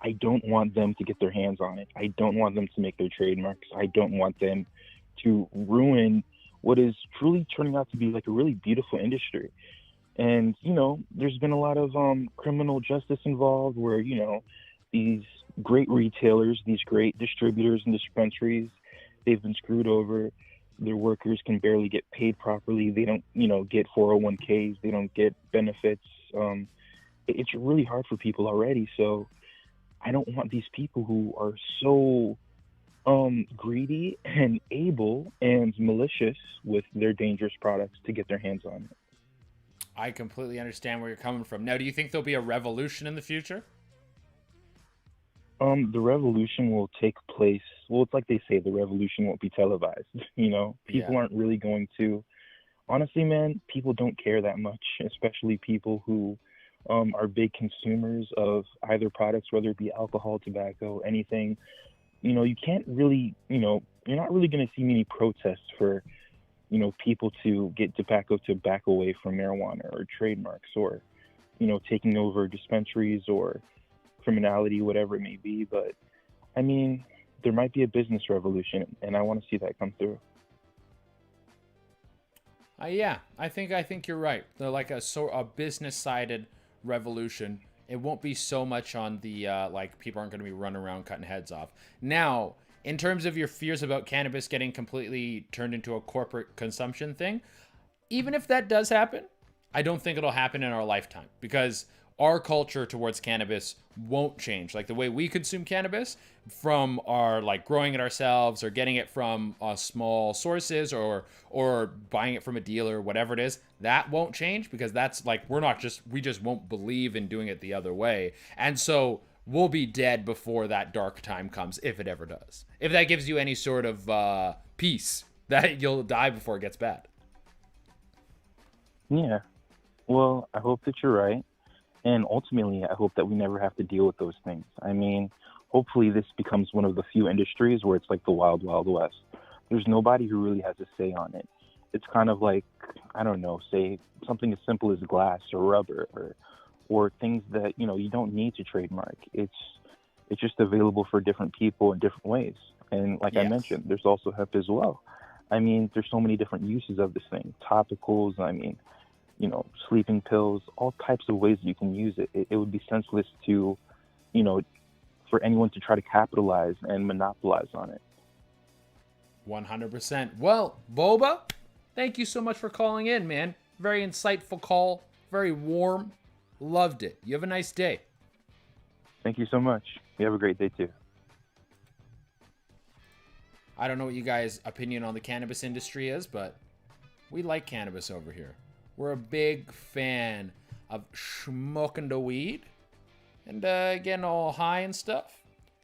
I don't want them to get their hands on it. I don't want them to make their trademarks. I don't want them to ruin what is truly turning out to be like a really beautiful industry. And, you know, there's been a lot of criminal justice involved where, you know, these great retailers, these great distributors and dispensaries, they've been screwed over. Their workers can barely get paid properly. They don't, you know, get 401ks. They don't get benefits. It's really hard for people already. So I don't want these people who are so greedy and able and malicious with their dangerous products to get their hands on it. I completely understand where you're coming from. Now, do you think there'll be a revolution in the future? The revolution will take place. Well, it's like they say, the revolution won't be televised. You know, people aren't really going to. Honestly, man, people don't care that much, especially people who are big consumers of either products, whether it be alcohol, tobacco, anything. You know, you can't really, you know, you're not really going to see many protests for, you know, people to get tobacco to back away from marijuana or trademarks, or, you know, taking over dispensaries or criminality, whatever it may be. But I mean, there might be a business revolution, and I want to see that come through. Yeah, I think you're right. They're like a business-sided revolution. It won't be so much on the like people aren't going to be running around cutting heads off. Now, in terms of your fears about cannabis getting completely turned into a corporate consumption thing, even if that does happen, I don't think it'll happen in our lifetime, because our culture towards cannabis won't change. Like the way we consume cannabis from our like growing it ourselves or getting it from small sources or buying it from a dealer, whatever it is, that won't change because that's like we just won't believe in doing it the other way. And so we'll be dead before that dark time comes, if it ever does. If that gives you any sort of peace that you'll die before it gets bad. Yeah. Well, I hope that you're right. And ultimately, I hope that we never have to deal with those things. I mean, hopefully this becomes one of the few industries where it's like the wild, wild west. There's nobody who really has a say on it. It's kind of like, I don't know, say something as simple as glass or rubber or things that, you know, you don't need to trademark. It's just available for different people in different ways. And like I mentioned, there's also hemp as well. I mean, there's so many different uses of this thing. Topicals, I mean, you know, sleeping pills, all types of ways you can use it. It would be senseless to, you know, for anyone to try to capitalize and monopolize on it. 100%. Well, Boba, thank you so much for calling in, man. Very insightful call. Very warm. Loved it. You have a nice day. Thank you so much. You have a great day too. I don't know what you guys' opinion on the cannabis industry is, but we like cannabis over here. We're a big fan of smoking the weed and getting all high and stuff.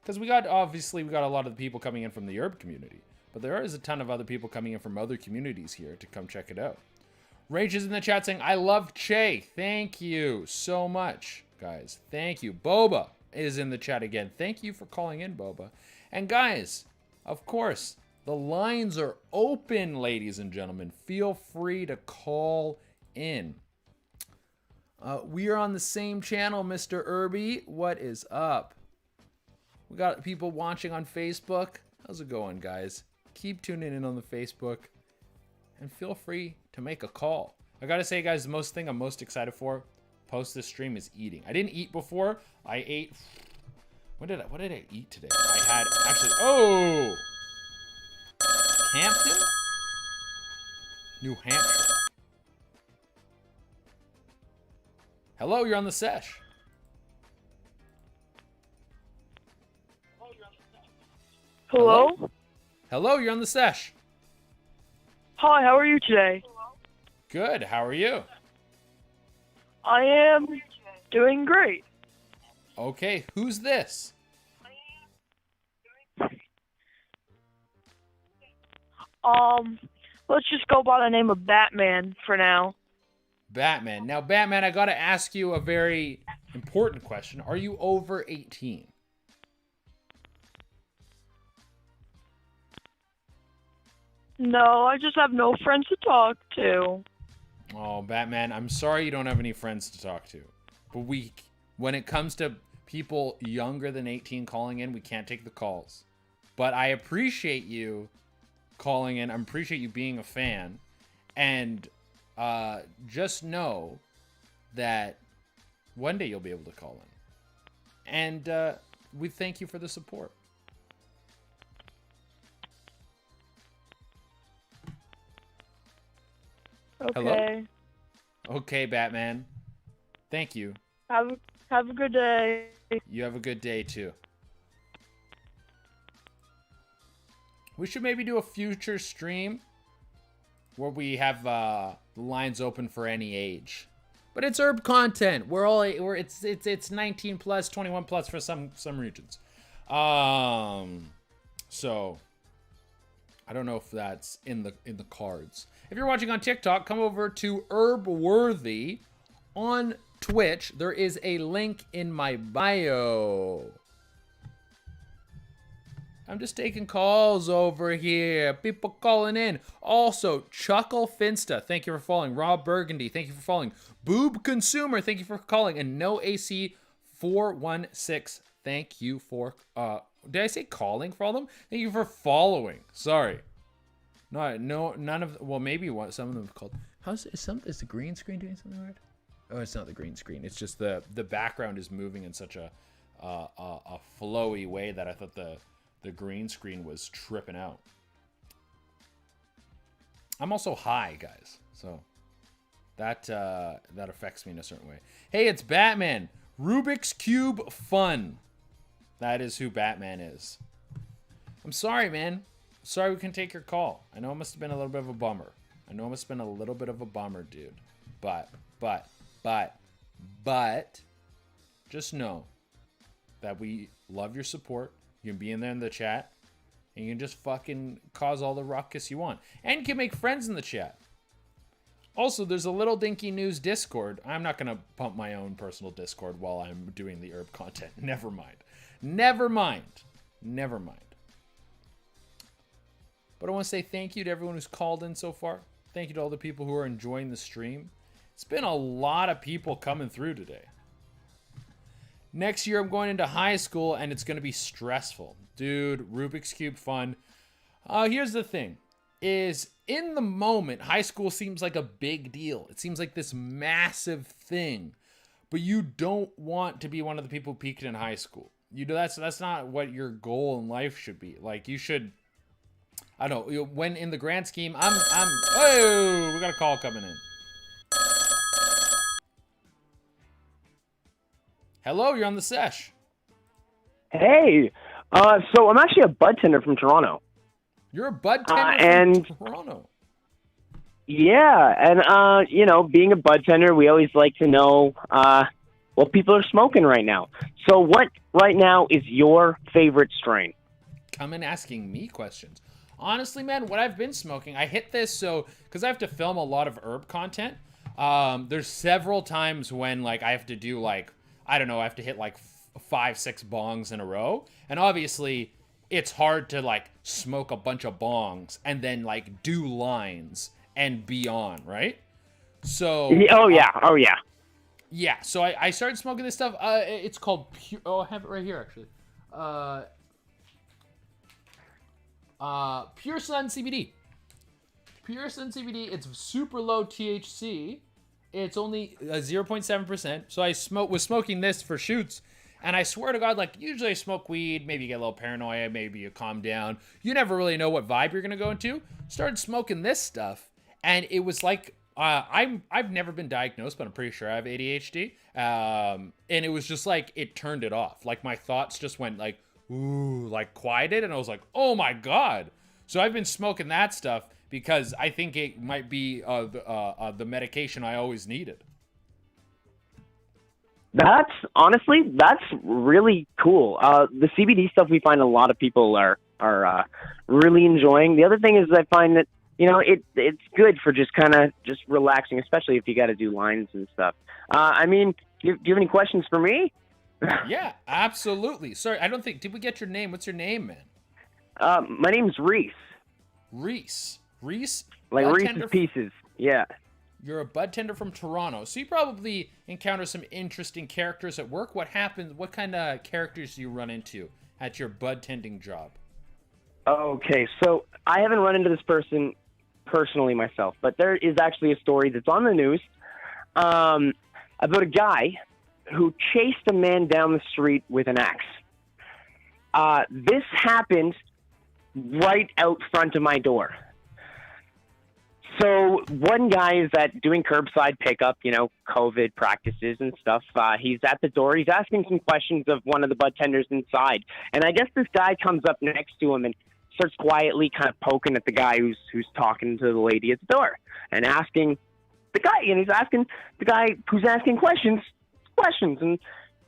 Because we got a lot of the people coming in from the herb community, but there is a ton of other people coming in from other communities here to come check it out. Rage is in the chat saying, I love Che. Thank you so much, guys. Thank you. Boba is in the chat again. Thank you for calling in, Boba. And guys, of course, the lines are open, ladies and gentlemen. Feel free to call in. We are on the same channel, Mr. Irby. What is up? We got people watching on Facebook. How's it going, guys? Keep tuning in on the Facebook and feel free to make a call. I gotta say, guys, the thing I'm most excited for post this stream is eating. I didn't eat before. I ate. What did I eat today? I had actually. Hampton, New Hampshire. Hello, you're on the Sesh. Hello? Hello, you're on the Sesh. Hi, how are you today? Good, how are you? I am doing great. Okay, who's this? Let's just go by the name of Batman for now. Batman. Now, Batman, I gotta ask you a very important question. Are you over 18? No, I just have no friends to talk to. Oh, Batman, I'm sorry you don't have any friends to talk to. But when it comes to people younger than 18 calling in, we can't take the calls. But I appreciate you calling in. I appreciate you being a fan. And just know that one day you'll be able to call in. And we thank you for the support. Okay. Hello? Okay, Batman. Thank you. Have a good day. You have a good day, too. We should maybe do a future stream where we have the lines open for any age. But it's herb content. It's 19 plus, 21 plus for some regions. So I don't know if that's in the cards. If you're watching on TikTok, come over to Herbworthy on Twitch. There is a link in my bio. I'm just taking calls over here. People calling in. Also, Chuckle Finsta, thank you for following. Rob Burgundy, thank you for following. Boob Consumer, thank you for calling. And No AC 416, thank you for did I say calling for all them? Thank you for following. Sorry. None of, well, maybe some of them have called. Is the green screen doing something weird? Oh, it's not the green screen. It's just the background is moving in such a flowy way that I thought the green screen was tripping out. I'm also high, guys, so That affects me in a certain way. Hey, it's Batman. Rubik's Cube fun. That is who Batman is. I'm sorry, man. Sorry we couldn't take your call. I know it must have been a little bit of a bummer. Dude. But, just know that we love your support. You can be in there in the chat, and you can just fucking cause all the ruckus you want. And you can make friends in the chat. Also, there's a Little Dinky News Discord. I'm not going to pump my own personal Discord while I'm doing the herb content. Never mind. But I want to say thank you to everyone who's called in so far. Thank you to all the people who are enjoying the stream. It's been a lot of people coming through today. Next year, I'm going into high school, and it's going to be stressful. Dude, Rubik's Cube fun. Here's the thing. Is in the moment, high school seems like a big deal. It seems like this massive thing. But you don't want to be one of the people peaked in high school. That's not what your goal in life should be. Like, you should... I don't know. When in the grand scheme, oh, we got a call coming in. Hello, you're on the Sesh. Hey, so I'm actually a bud tender from Toronto. You're a bud tender from Toronto. Yeah, and being a bud tender, we always like to know what people are smoking right now. So, what right now is your favorite strain? Come in asking me questions. Honestly, man, what I've been smoking, I hit this because I have to film a lot of herb content. There's several times when I have to do I have to hit 5-6 bongs in a row. And obviously it's hard to smoke a bunch of bongs and then do lines and be on, right? So. Oh yeah. Yeah. So I started smoking this stuff. It's called I have it right here actually. Pure Sun CBD. Pure Sun CBD. It's super low THC. It's only 0.7%. So I was smoking this for shoots, and I swear to God, usually I smoke weed. Maybe you get a little paranoia. Maybe you calm down. You never really know what vibe you're gonna go into. Started smoking this stuff, and it was I've never been diagnosed, but I'm pretty sure I have ADHD. And it was just it turned it off. My thoughts just went quieted, and I was like, oh my God. So I've been smoking that stuff because I think it might be the medication I always needed. That's really cool. The CBD stuff we find a lot of people are really enjoying. The other thing is I find that it's good for just kind of just relaxing, especially if you got to do lines and stuff. Do you have any questions for me? Yeah, absolutely. Sorry, did we get your name? What's your name, man? My name's Reese. Reese? Like Reese's Pieces, yeah. You're a bud tender from Toronto, so you probably encounter some interesting characters at work. What happens? What kind of characters do you run into at your bud tending job? Okay, so I haven't run into this person personally myself, but there is actually a story that's on the news about a guy who chased a man down the street with an axe. This happened right out front of my door. So one guy is doing curbside pickup, COVID practices and stuff. He's at the door. He's asking some questions of one of the bud tenders inside. And I guess this guy comes up next to him and starts quietly kind of poking at the guy who's talking to the lady at the door and asking the guy, and he's asking the guy who's asking questions. And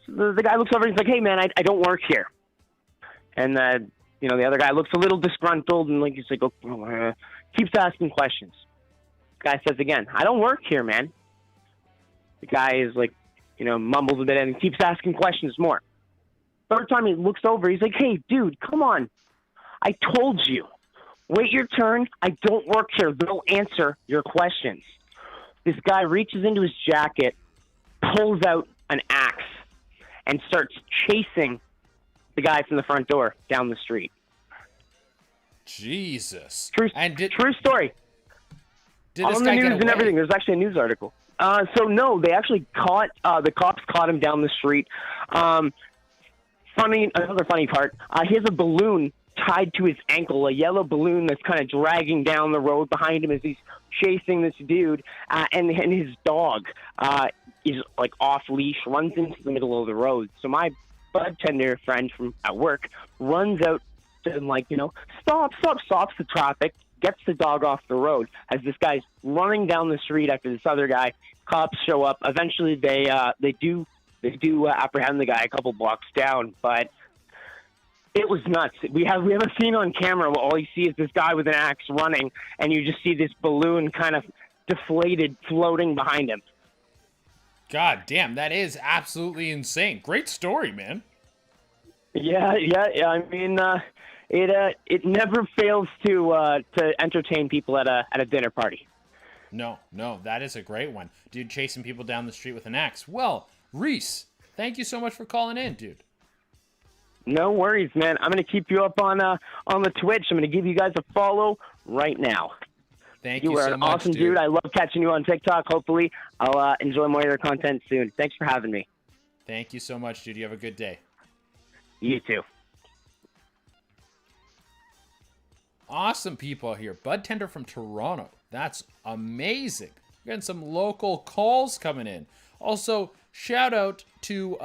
so the guy looks over and he's like, hey man, I don't work here. And the other guy looks a little disgruntled and he's like, keeps asking questions. The guy says again, I don't work here, man. The guy is mumbles a bit and keeps asking questions more. Third time he looks over, he's like, hey dude, come on. I told you. Wait your turn. I don't work here. They'll answer your questions. This guy reaches into his jacket, pulls out an axe, and starts chasing the guy from the front door down the street. Jesus. True story. Did this on guy the news get and away? everything. There's actually a news article. So no, they actually the cops caught him down the street. Another funny part. He has a balloon tied to his ankle, a yellow balloon that's kind of dragging down the road behind him as he's chasing this dude, and his dog is like off leash, runs into the middle of the road. So my bud tender friend from at work runs out and, like, you know, stops the traffic, gets the dog off the road as this guy's running down the street after this other guy. Cops show up. Eventually they do apprehend the guy a couple blocks down, but it was nuts. We have a scene on camera where all you see is this guy with an axe running, and you just see this balloon kind of deflated floating behind him. God damn, that is absolutely insane. Great story, man. Yeah. I mean, it never fails to entertain people at a dinner party. No, that is a great one. Dude chasing people down the street with an axe. Well, Reese, thank you so much for calling in, dude. No worries, man. I'm going to keep you up on the Twitch. I'm going to give you guys a follow right now. Thank you so much. You are so an much, awesome dude. dude. I love catching you on TikTok. Hopefully, I'll enjoy more of your content soon. Thanks for having me. Thank you so much, dude. You have a good day. You too. Awesome people here. Bud Tender from Toronto. That's amazing. We're getting some local calls coming in. Also, shout out to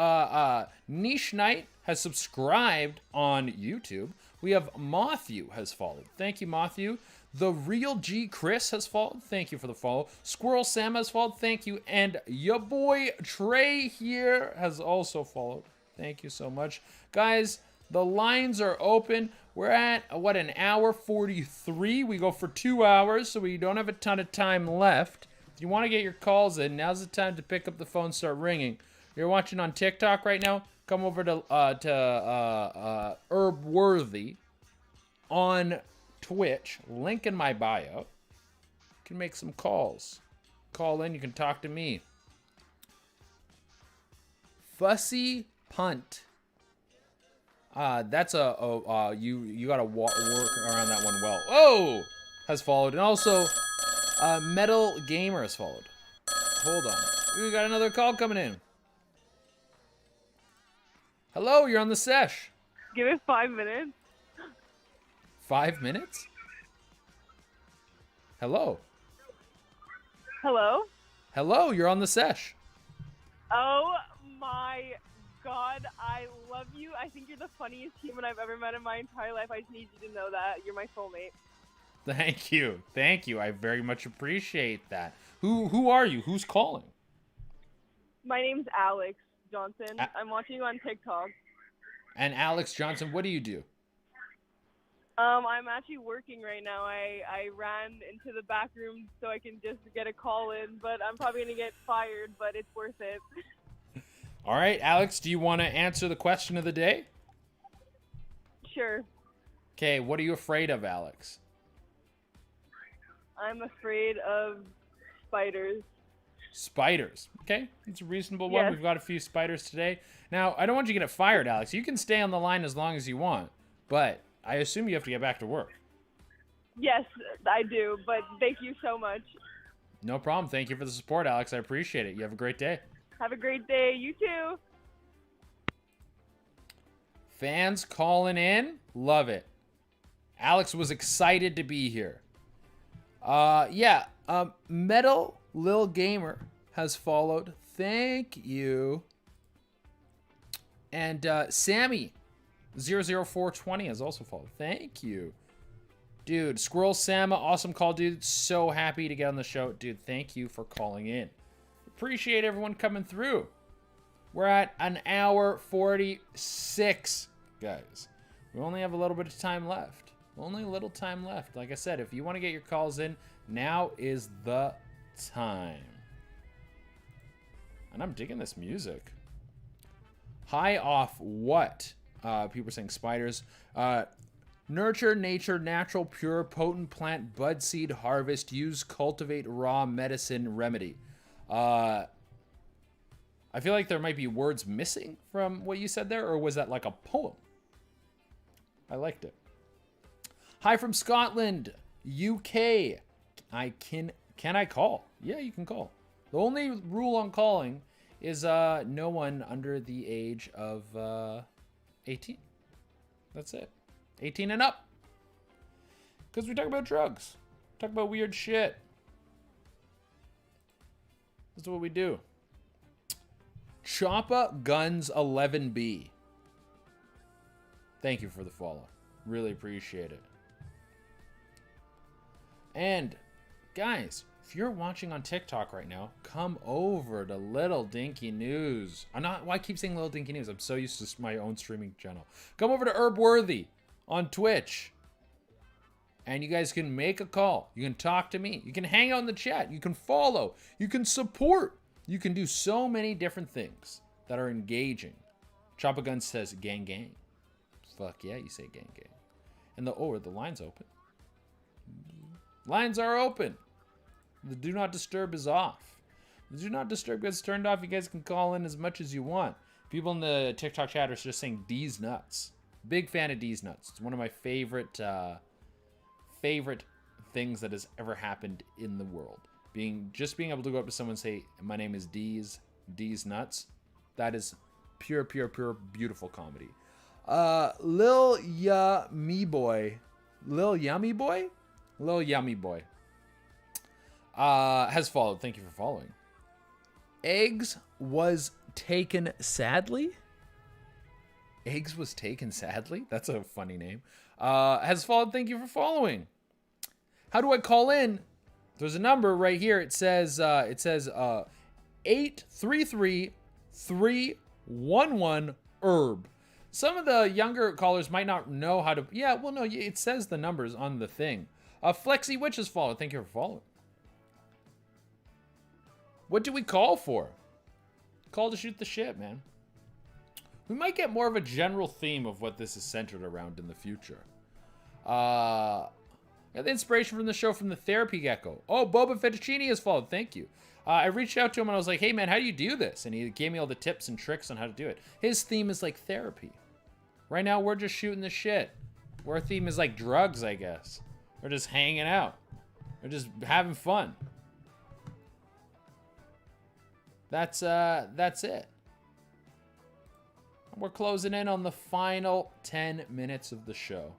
Niche Knight has subscribed on YouTube. We have Matthew has followed. Thank you, Matthew. The Real G Chris has followed. Thank you for the follow. Squirrel Sam has followed. Thank you. And your boy Trey here has also followed. Thank you so much. Guys, the lines are open. We're at, an hour 43. We go for 2 hours, so we don't have a ton of time left. If you want to get your calls in, now's the time to pick up the phone and start ringing. You're watching on TikTok right now, come over to Herbworthy on Twitch. Link in my bio. You can make some calls. Call in, you can talk to me. Fussy Punt. That's you gotta work around that one well. Oh, has followed, and also Metal Gamer has followed. Hold on, we got another call coming in. Hello, you're on the Sesh. Give it 5 minutes. 5 minutes? Hello. Hello? Hello, you're on the Sesh. Oh my God, I love you. I think you're the funniest human I've ever met in my entire life. I just need you to know that. You're my soulmate. Thank you. Thank you. I very much appreciate that. Who are you? Who's calling? My name's Alex Johnson. I'm watching you on TikTok. And Alex Johnson, what do you do? I'm actually working right now. I ran into the back room so I can just get a call in, but I'm probably going to get fired, but it's worth it. All right, Alex, do you want to answer the question of the day? Sure. Okay, what are you afraid of, Alex? I'm afraid of spiders. Spiders. Okay, it's a reasonable one. Yes. We've got a few spiders today. Now, I don't want you to get fired, Alex. You can stay on the line as long as you want, but I assume you have to get back to work. Yes, I do, but thank you so much. No problem. Thank you for the support, Alex. I appreciate it. You have a great day. Have a great day. You too. Fans calling in. Love it. Alex was excited to be here. Metal Lil Gamer has followed. Thank you. And Sammy 00420 has also followed. Thank you. Dude, Squirrel Sama, awesome call, dude. So happy to get on the show. Dude, thank you for calling in. Appreciate everyone coming through. We're at an hour 46, guys. We only have a little bit of time left. Only a little time left. Like I said, if you want to get your calls in, now is the time. And I'm digging this music. High off what? People are saying spiders. Nurture, nature, natural, pure, potent plant, bud seed, harvest, use, cultivate, raw, medicine, remedy. I feel like there might be words missing from what you said there, or was that like a poem? I liked it. Hi from Scotland, UK. Can I call? Yeah, you can call. The only rule on calling is no one under the age of 18. That's it. 18 and up. Because we talk about drugs. Talk about weird shit. This is what we do. Choppa Guns 11B. Thank you for the follow. Really appreciate it. And guys, if you're watching on TikTok right now, come over to Little Dinky News. Why I keep saying Little Dinky News? I'm so used to my own streaming channel. Come over to Herbworthy on Twitch. And you guys can make a call. You can talk to me. You can hang out in the chat. You can follow. You can support. You can do so many different things that are engaging. Choppa Gun says gang gang. Fuck yeah, you say gang gang. And the line's open. Lines are open. The do not disturb is off. The do not disturb gets turned off. You guys can call in as much as you want. People in the TikTok chat are just saying D's nuts. Big fan of D's nuts. It's one of my favorite things that has ever happened in the world. Being able to go up to someone and say, my name is D's nuts. That is pure beautiful comedy. Lil Yummy Boy has followed. Thank you for following. Eggs was taken sadly. Eggs was taken sadly. That's a funny name. Has followed. Thank you for following. How do I call in? There's a number right here. It says 833-311 herb. Some of the younger callers might not know how to. Yeah, well, no, it says the numbers on the thing. Flexi Witch has followed. Thank you for following. What do we call for? Call to shoot the shit, man. We might get more of a general theme of what this is centered around in the future. Got the inspiration from the show from the Therapy Gecko. Oh, Boba Fettuccine has followed. Thank you. I reached out to him and I was like, hey, man, how do you do this? And he gave me all the tips and tricks on how to do it. His theme is like therapy. Right now, we're just shooting the shit. Our theme is like drugs, I guess. We're just hanging out. We're just having fun. That's it. We're closing in on the final 10 minutes of the show.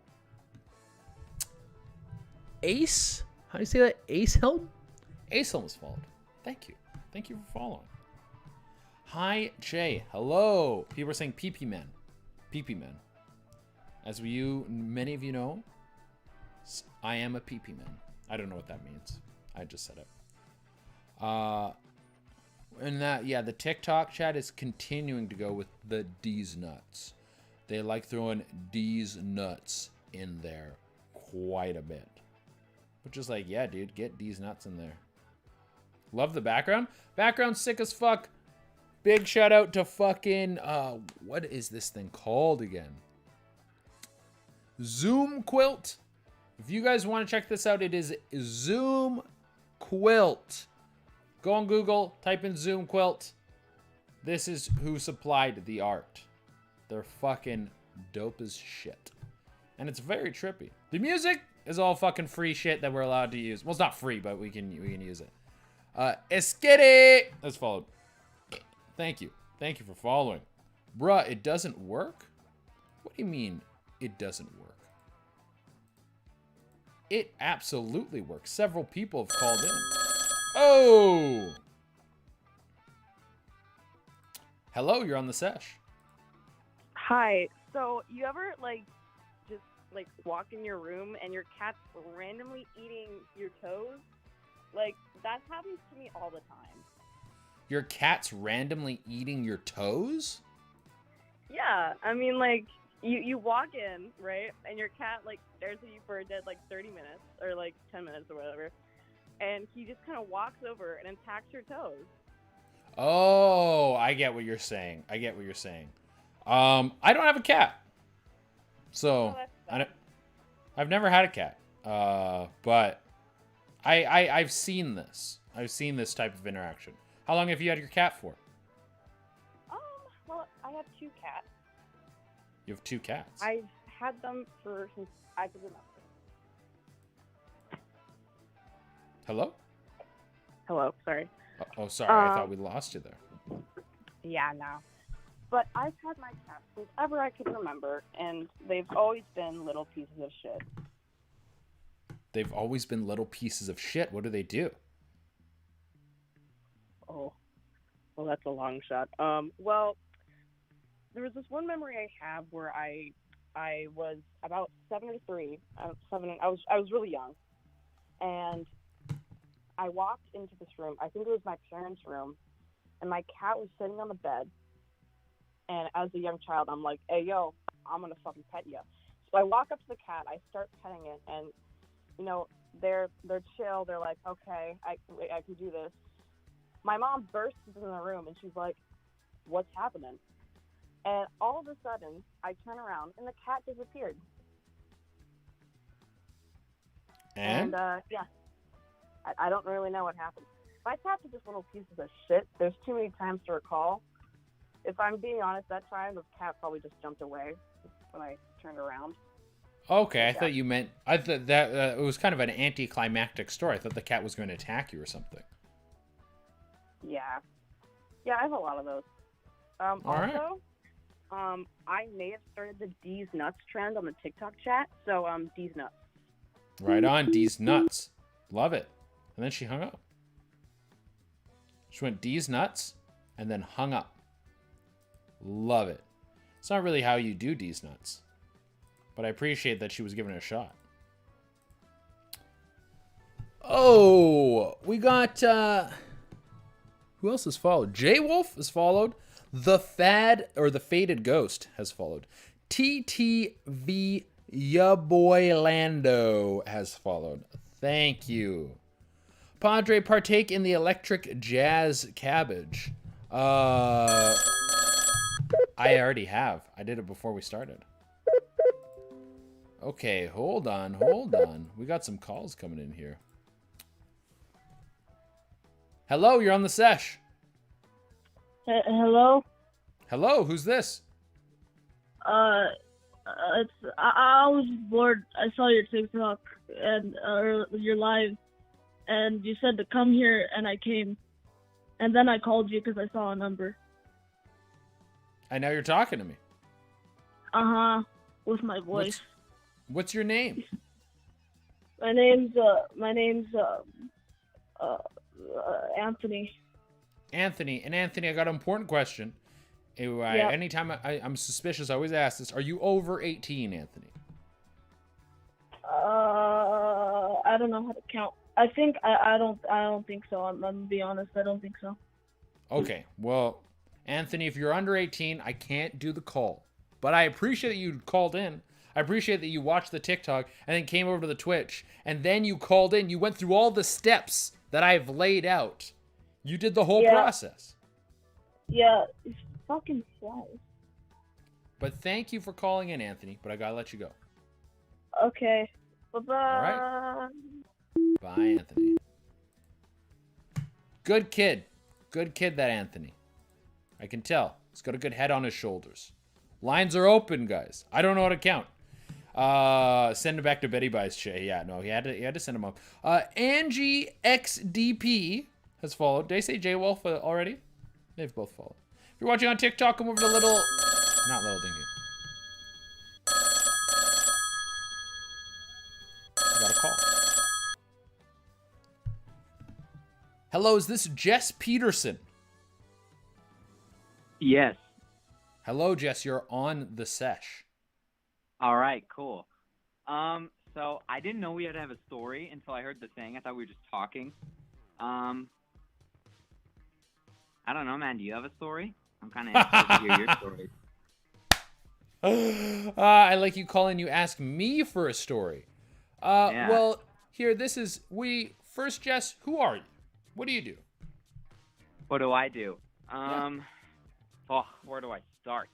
Ace? How do you say that? Ace Helm? Ace Helm has followed. Thank you. Thank you for following. Hi, Jay. Hello. People are saying PP Men. PP Men. As many of you know, I am a PP Man. I don't know what that means. I just said it. And the TikTok chat is continuing to go with the D's nuts. They like throwing D's nuts in there quite a bit. Which is like, yeah, dude, get D's nuts in there. Love the background. Background's sick as fuck. Big shout out to fucking, what is this thing called again? Zoom Quilt. If you guys want to check this out, it is Zoom Quilt. Go on Google, type in Zoom Quilt. This is who supplied the art. They're fucking dope as shit. And it's very trippy. The music is all fucking free shit that we're allowed to use. Well, it's not free, but we can use it. Eskitty! That's followed. Thank you. Thank you for following. Bruh, it doesn't work? What do you mean it doesn't work? It absolutely works. Several people have called in. Oh! Hello, you're on the Sesh. Hi. So you ever just walk in your room and your cat's randomly eating your toes? That happens to me all the time. Your cat's randomly eating your toes? Yeah, I mean, you walk in, right, and your cat stares at you for a dead 30 minutes or 10 minutes or whatever, and he just kind of walks over and attacks your toes. Oh, I get what you're saying. I don't have a cat, so I've never had a cat. But I've seen this. I've seen this type of interaction. How long have you had your cat for? Well, I have 2 cats. You have 2 cats. I've had them since I could remember. Hello? Hello, sorry. Oh, sorry. I thought we lost you there. Yeah, no. But I've had my cats since ever I can remember, and they've always been little pieces of shit. They've always been little pieces of shit. What do they do? Oh, well, that's a long shot. Well, there was this one memory I have where I was about 7 or 3. I was really young, and I walked into this room. I think it was my parents' room, and my cat was sitting on the bed. And as a young child, I'm like, "Hey, yo, I'm gonna fucking pet you." So I walk up to the cat. I start petting it, and you know, they're chill. They're like, "Okay, I can do this." My mom bursts into the room, and she's like, "What's happening?" And all of a sudden, I turn around, and the cat disappeared. And yeah, I don't really know what happened. My cats are just little pieces of shit. There's too many times to recall. If I'm being honest, that time the cat probably just jumped away when I turned around. Okay, I thought you meant... I thought that it was kind of an anticlimactic story. I thought the cat was going to attack you or something. Yeah. Yeah, I have a lot of those. Also, I may have started the D's Nuts trend on the TikTok chat, so D's Nuts. Right on, D's Nuts. Love it. And then she hung up. She went D's Nuts and then hung up. Love it. It's not really how you do D's Nuts, but I appreciate that she was giving it a shot. Oh, we got, who else has followed? J Wolf has followed. The Faded Ghost has followed. TTV Ya Boy Lando has followed. Thank you. Padre, partake in the electric jazz cabbage. I already have. I did it before we started. Okay, hold on. We got some calls coming in here. Hello, you're on the Sesh. Hello? Hello, who's this? I was bored. I saw your TikTok and your live, and you said to come here, and I came, and then I called you because I saw a number. I know you're talking to me. With my voice. What's your name? My name's Anthony. Anthony. And Anthony, I got an important question. Yeah. Anytime I'm suspicious, I always ask this. Are you over 18, Anthony? I don't know how to count. I think I don't think so. I'm gonna be honest. I don't think so. Okay. Well, Anthony, if you're under 18, I can't do the call. But I appreciate that you called in. I appreciate that you watched the TikTok and then came over to the Twitch. And then you called in. You went through all the steps that I've laid out. You did the whole process. Yeah, it's fucking flies. But thank you for calling in, Anthony. But I gotta let you go. Okay. Bye-bye. All right. Bye, Anthony. Good kid. Good kid, that Anthony. I can tell. He's got a good head on his shoulders. Lines are open, guys. I don't know how to count. Send him back to Betty Buy's Shay. Yeah, no, he had to send him up. Angie XDP has followed. Did I say J Wolf already? They've both followed. If you're watching on TikTok, come over to not Little Dingy. I got a call. Hello, is this Jess Peterson? Yes. Hello, Jess. You're on the Sesh. All right, cool. So I didn't know we had to have a story until I heard the thing. I thought we were just talking. I don't know, man. Do you have a story? I'm kind of interested to hear your story. I like you calling. You ask me for a story. Yeah. Well, here, first, Jess, who are you? What do you do? What do I do? Where do I start?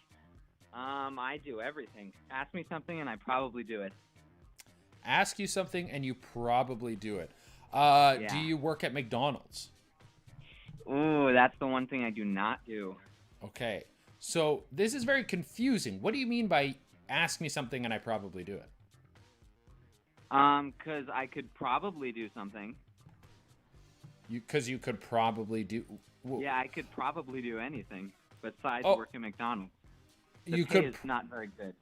I do everything. Ask me something and I probably do it. Ask you something and you probably do it. Do you work at McDonald's? Ooh, that's the one thing I do not do. Okay. So this is very confusing. What do you mean by ask me something and I probably do it? 'Cause I could probably do something. Because you could probably do... Yeah, I could probably do anything. besides Oh. working McDonald's. The You pay could- is not very good.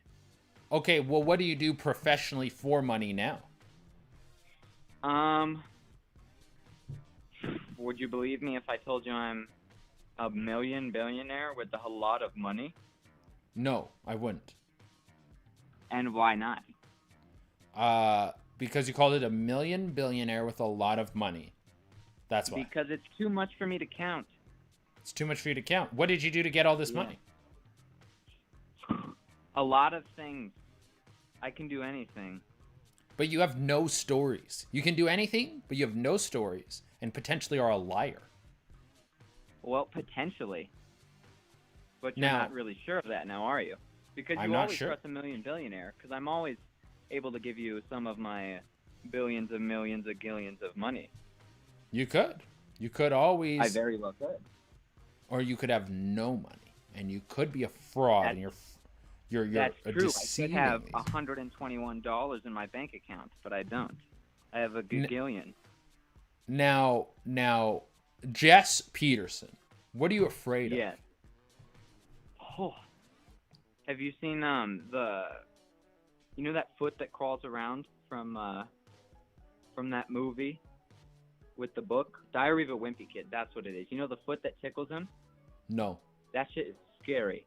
Okay, well, what do you do professionally for money now? Would you believe me if I told you I'm a billionaire with a lot of money? No, I wouldn't. And why not? Because you called it a billionaire with a lot of money. That's why. Because it's too much for me to count. It's too much for you to count. What did you do to get all this Yeah. money? A lot of things. I can do anything. But you have no stories. You can do anything, but you have no stories, and potentially are a liar. Well, potentially. But you're Now- not really sure of that now, are you? Because you I'm not always sure. trust a billionaire, because I'm always able to give you some of my billions of millions of gillions of money. You could. You could always. I very well could. Or you could have no money, and you could be a fraud, and you're That's a true. I deceiving. could have $121 in my bank account, but I don't. I have a gagillion. Now, Jess Peterson, what are you afraid Yes. Oh. Have you seen you know that foot that crawls around from that movie with the book Diary of a Wimpy Kid? That's what it is. You know the foot that tickles him? of? No. That shit is scary.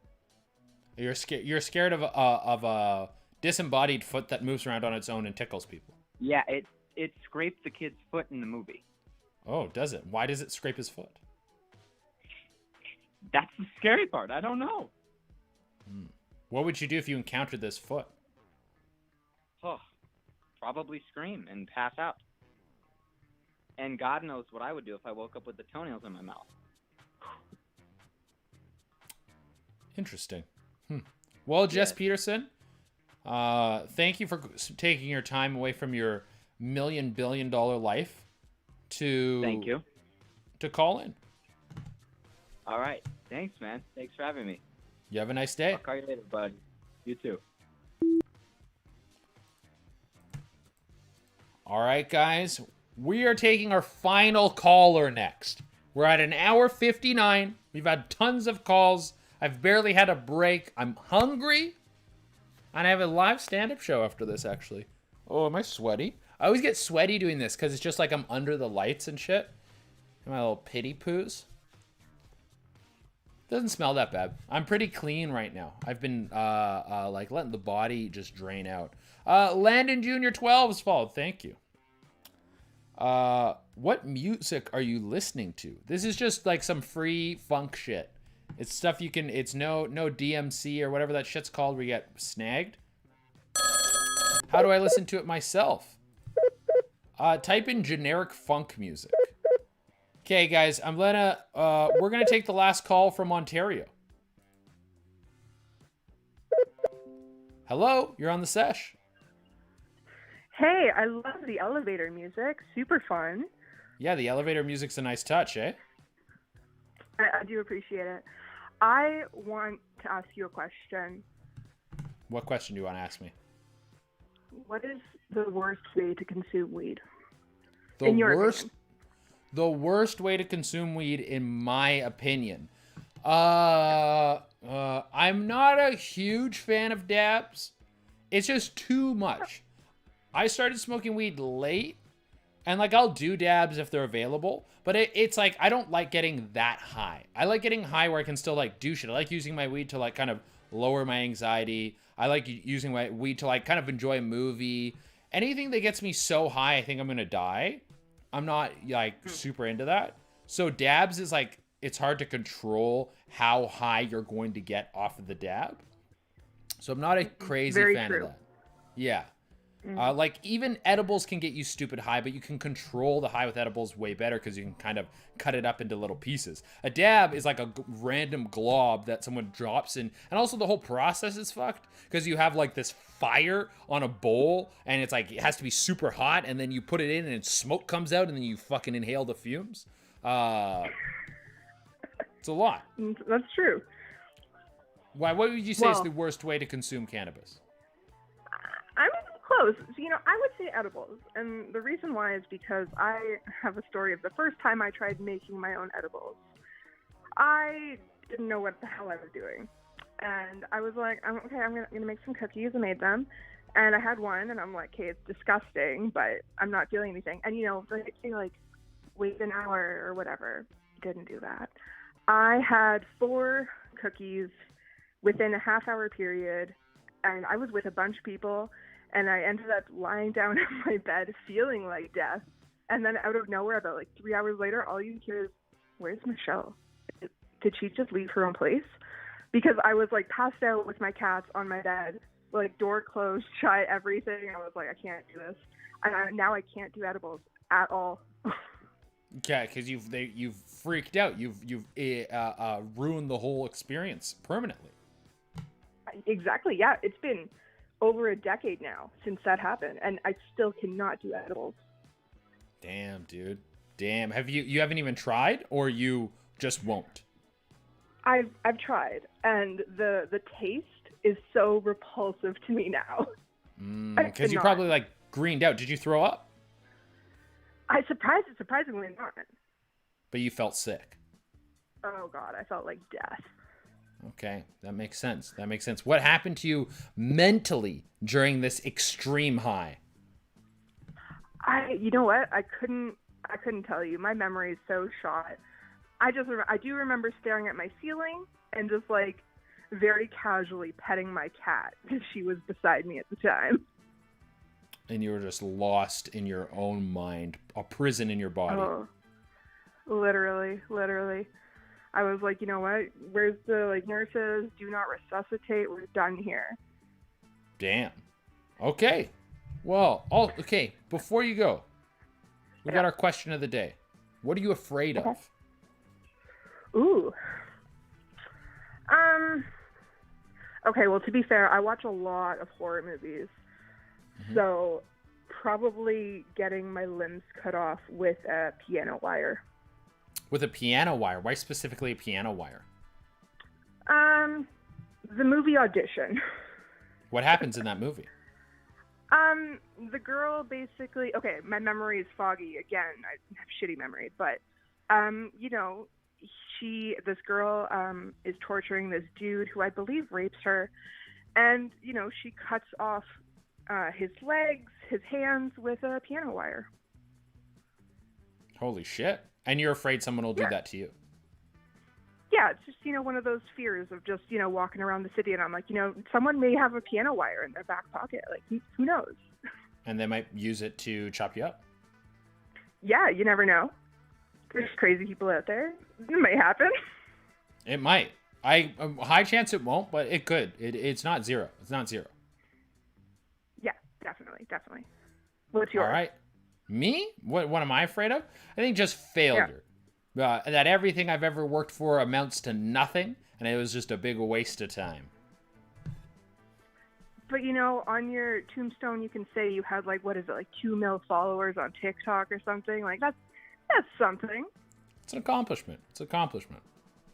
You're scared. You're scared of a disembodied foot that moves around on its own and tickles people. Yeah, it scraped the kid's foot in the movie. Oh, does it? Why does it scrape his foot? That's the scary part. I don't know. What would you do if you encountered this foot? Oh, probably scream and pass out. And God knows what I would do if I woke up with the toenails in my mouth. Interesting. Well, Jess Peterson, thank you for taking your time away from your $1 billion life to Thank you. to call in. All right. Thanks, man. Thanks for having me. You have a nice day. I'll call you later, bud. You too. All right, guys. We are taking our final caller next. We're at an hour 59. We've had tons of calls. I've barely had a break. I'm hungry. And I have a live stand-up show after this, actually. Oh, am I sweaty? I always get sweaty doing this because it's just like I'm under the lights and shit. My little pity poos. Doesn't smell that bad. I'm pretty clean right now. I've been like letting the body just drain out. Landon Jr. 12's fault. Thank you. What music are you listening to? This is just like some free funk shit. It's stuff you can. It's no DMC or whatever that shit's called where you get snagged. How do I listen to it myself? Type in generic funk music. Okay, guys, we're gonna take the last call from Ontario. Hello, you're on the sesh. Hey, I love the elevator music. Super fun. Yeah, the elevator music's a nice touch, eh? I do appreciate it. I want to ask you a question. What question do you want to ask me? What is the worst way to consume weed? The in your worst, opinion? the worst way to consume weed, in my opinion. I'm not a huge fan of dabs. It's just too much. I started smoking weed late, and like I'll do dabs if they're available, but it's like I don't like getting that high. I like getting high where I can still like do shit. I like using my weed to like kind of lower my anxiety. I like using my weed to like kind of enjoy a movie. Anything that gets me so high I think I'm gonna die, I'm not like super into that. So dabs is like, it's hard to control how high you're going to get off of the dab. So I'm not a crazy Very fan true. of that. Yeah. Like even edibles can get you stupid high, but you can control the high with edibles way better because you can kind of cut it up into little pieces. A dab is like a random glob that someone drops in, and also the whole process is fucked because you have like this fire on a bowl, and it's like it has to be super hot, and then you put it in, and smoke comes out, and then you fucking inhale the fumes. It's a lot. That's true. Why? What would you say is Well- the worst way to consume cannabis? I'm close. So, I would say edibles. And the reason why is because I have a story of the first time I tried making my own edibles. I didn't know what the hell I was doing. And I was like, okay, I'm gonna make some cookies. I made them. And I had one, and I'm like, okay, it's disgusting, but I'm not feeling anything. And, you know, they say, like, wait an hour or whatever. Didn't do that. I had 4 cookies within a half-hour period, and I was with a bunch of people, and I ended up lying down in my bed feeling like death. And then out of nowhere, about, like, 3 hours later, all you hear is, where's Michelle? Did she just leave her own place? Because I was, like, passed out with my cats on my bed, like, door closed, shut, everything. I was like, I can't do this. And now I can't do edibles at all. Yeah, because you've freaked out. You've ruined the whole experience permanently. Exactly, yeah. It's been over a decade now since that happened, and I still cannot do edibles. Damn, dude. Damn. Have you haven't even tried, or you just won't? I've tried, and the taste is so repulsive to me now. Because you probably like greened out. Did you throw up? Surprisingly not. But you felt sick. Oh God, I felt like death. Okay, that makes sense. That makes sense. What happened to you mentally during this extreme high? You know what? I couldn't tell you. My memory is so shot. I do remember staring at my ceiling and just like very casually petting my cat because she was beside me at the time. And you were just lost in your own mind, a prison in your body. Oh, literally. I was like, you know what? Where's the like nurses? Do not resuscitate. We're done here. Damn. Okay. Well, okay. Before you go, we got our question of the day. What are you afraid of? Ooh. Okay, well, to be fair, I watch a lot of horror movies. Mm-hmm. So probably getting my limbs cut off with a piano wire. With a piano wire? Why specifically a piano wire? The movie Audition. What happens in that movie? The girl basically, okay, my memory is foggy. Again, I have shitty memory, but, you know, this girl, is torturing this dude who I believe rapes her. And, you know, she cuts off, his legs, his hands with a piano wire. Holy shit. And you're afraid someone will do that to you? Yeah, it's just, you know, one of those fears of just, you know, walking around the city and I'm like, you know, someone may have a piano wire in their back pocket. Like, who knows? And they might use it to chop you up. Yeah, you never know. There's crazy people out there. It might happen. It might. High chance it won't, but it could. It's not zero. It's not zero. Yeah, definitely. What's yours? All right. Me? What am I afraid of? I think just failure. Yeah. That everything I've ever worked for amounts to nothing, and it was just a big waste of time. But, you know, on your tombstone, you can say you had, like, what is it, like 2 million followers on TikTok or something? Like, that's something. It's an accomplishment.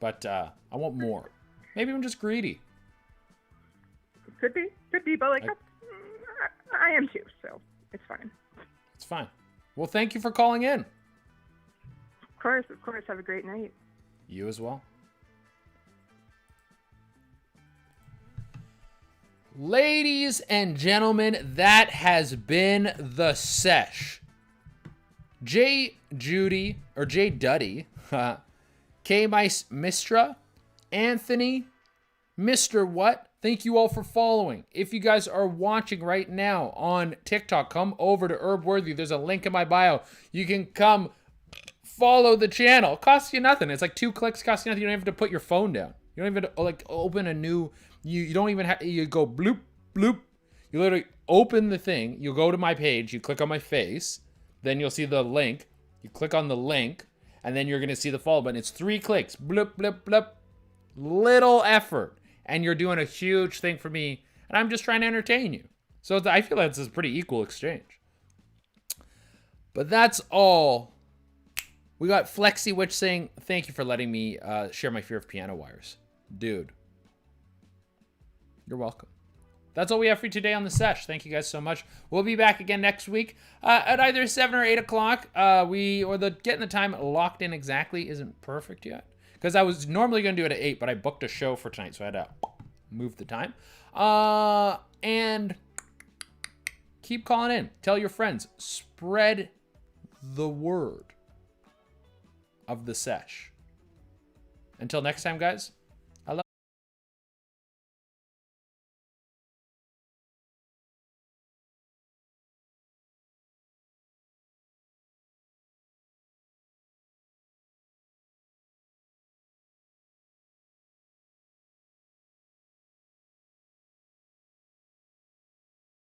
But I want more. Maybe I'm just greedy. Could be, but, like, I am too, so it's fine. It's fine. Well, thank you for calling in. Of course. Have a great night. You as well. Ladies and gentlemen, that has been the Sesh. J. Duddy, K. Mice Mistra, Anthony, Mr. What? Thank you all for following. If you guys are watching right now on TikTok, come over to Herbworthy. There's a link in my bio. You can come follow the channel. It costs you nothing. It's like 2 clicks, costs you nothing. You don't even have to put your phone down. You don't even have to, like, open a new, you don't even have, you go bloop, bloop. You literally open the thing. You go to my page. You click on my face. Then you'll see the link. You click on the link. And then you're going to see the follow button. It's 3 clicks. Bloop, bloop, bloop. Little effort. And you're doing a huge thing for me. And I'm just trying to entertain you. So I feel like it's a pretty equal exchange. But that's all. We got Flexi Witch saying, thank you for letting me share my fear of piano wires. Dude. You're welcome. That's all we have for you today on the Sesh. Thank you guys so much. We'll be back again next week at either 7 or 8 o'clock. Getting the time locked in exactly isn't perfect yet because I was normally going to do it at 8, but I booked a show for tonight, so I had to move the time. And keep calling in. Tell your friends. Spread the word of the sesh. Until next time, guys,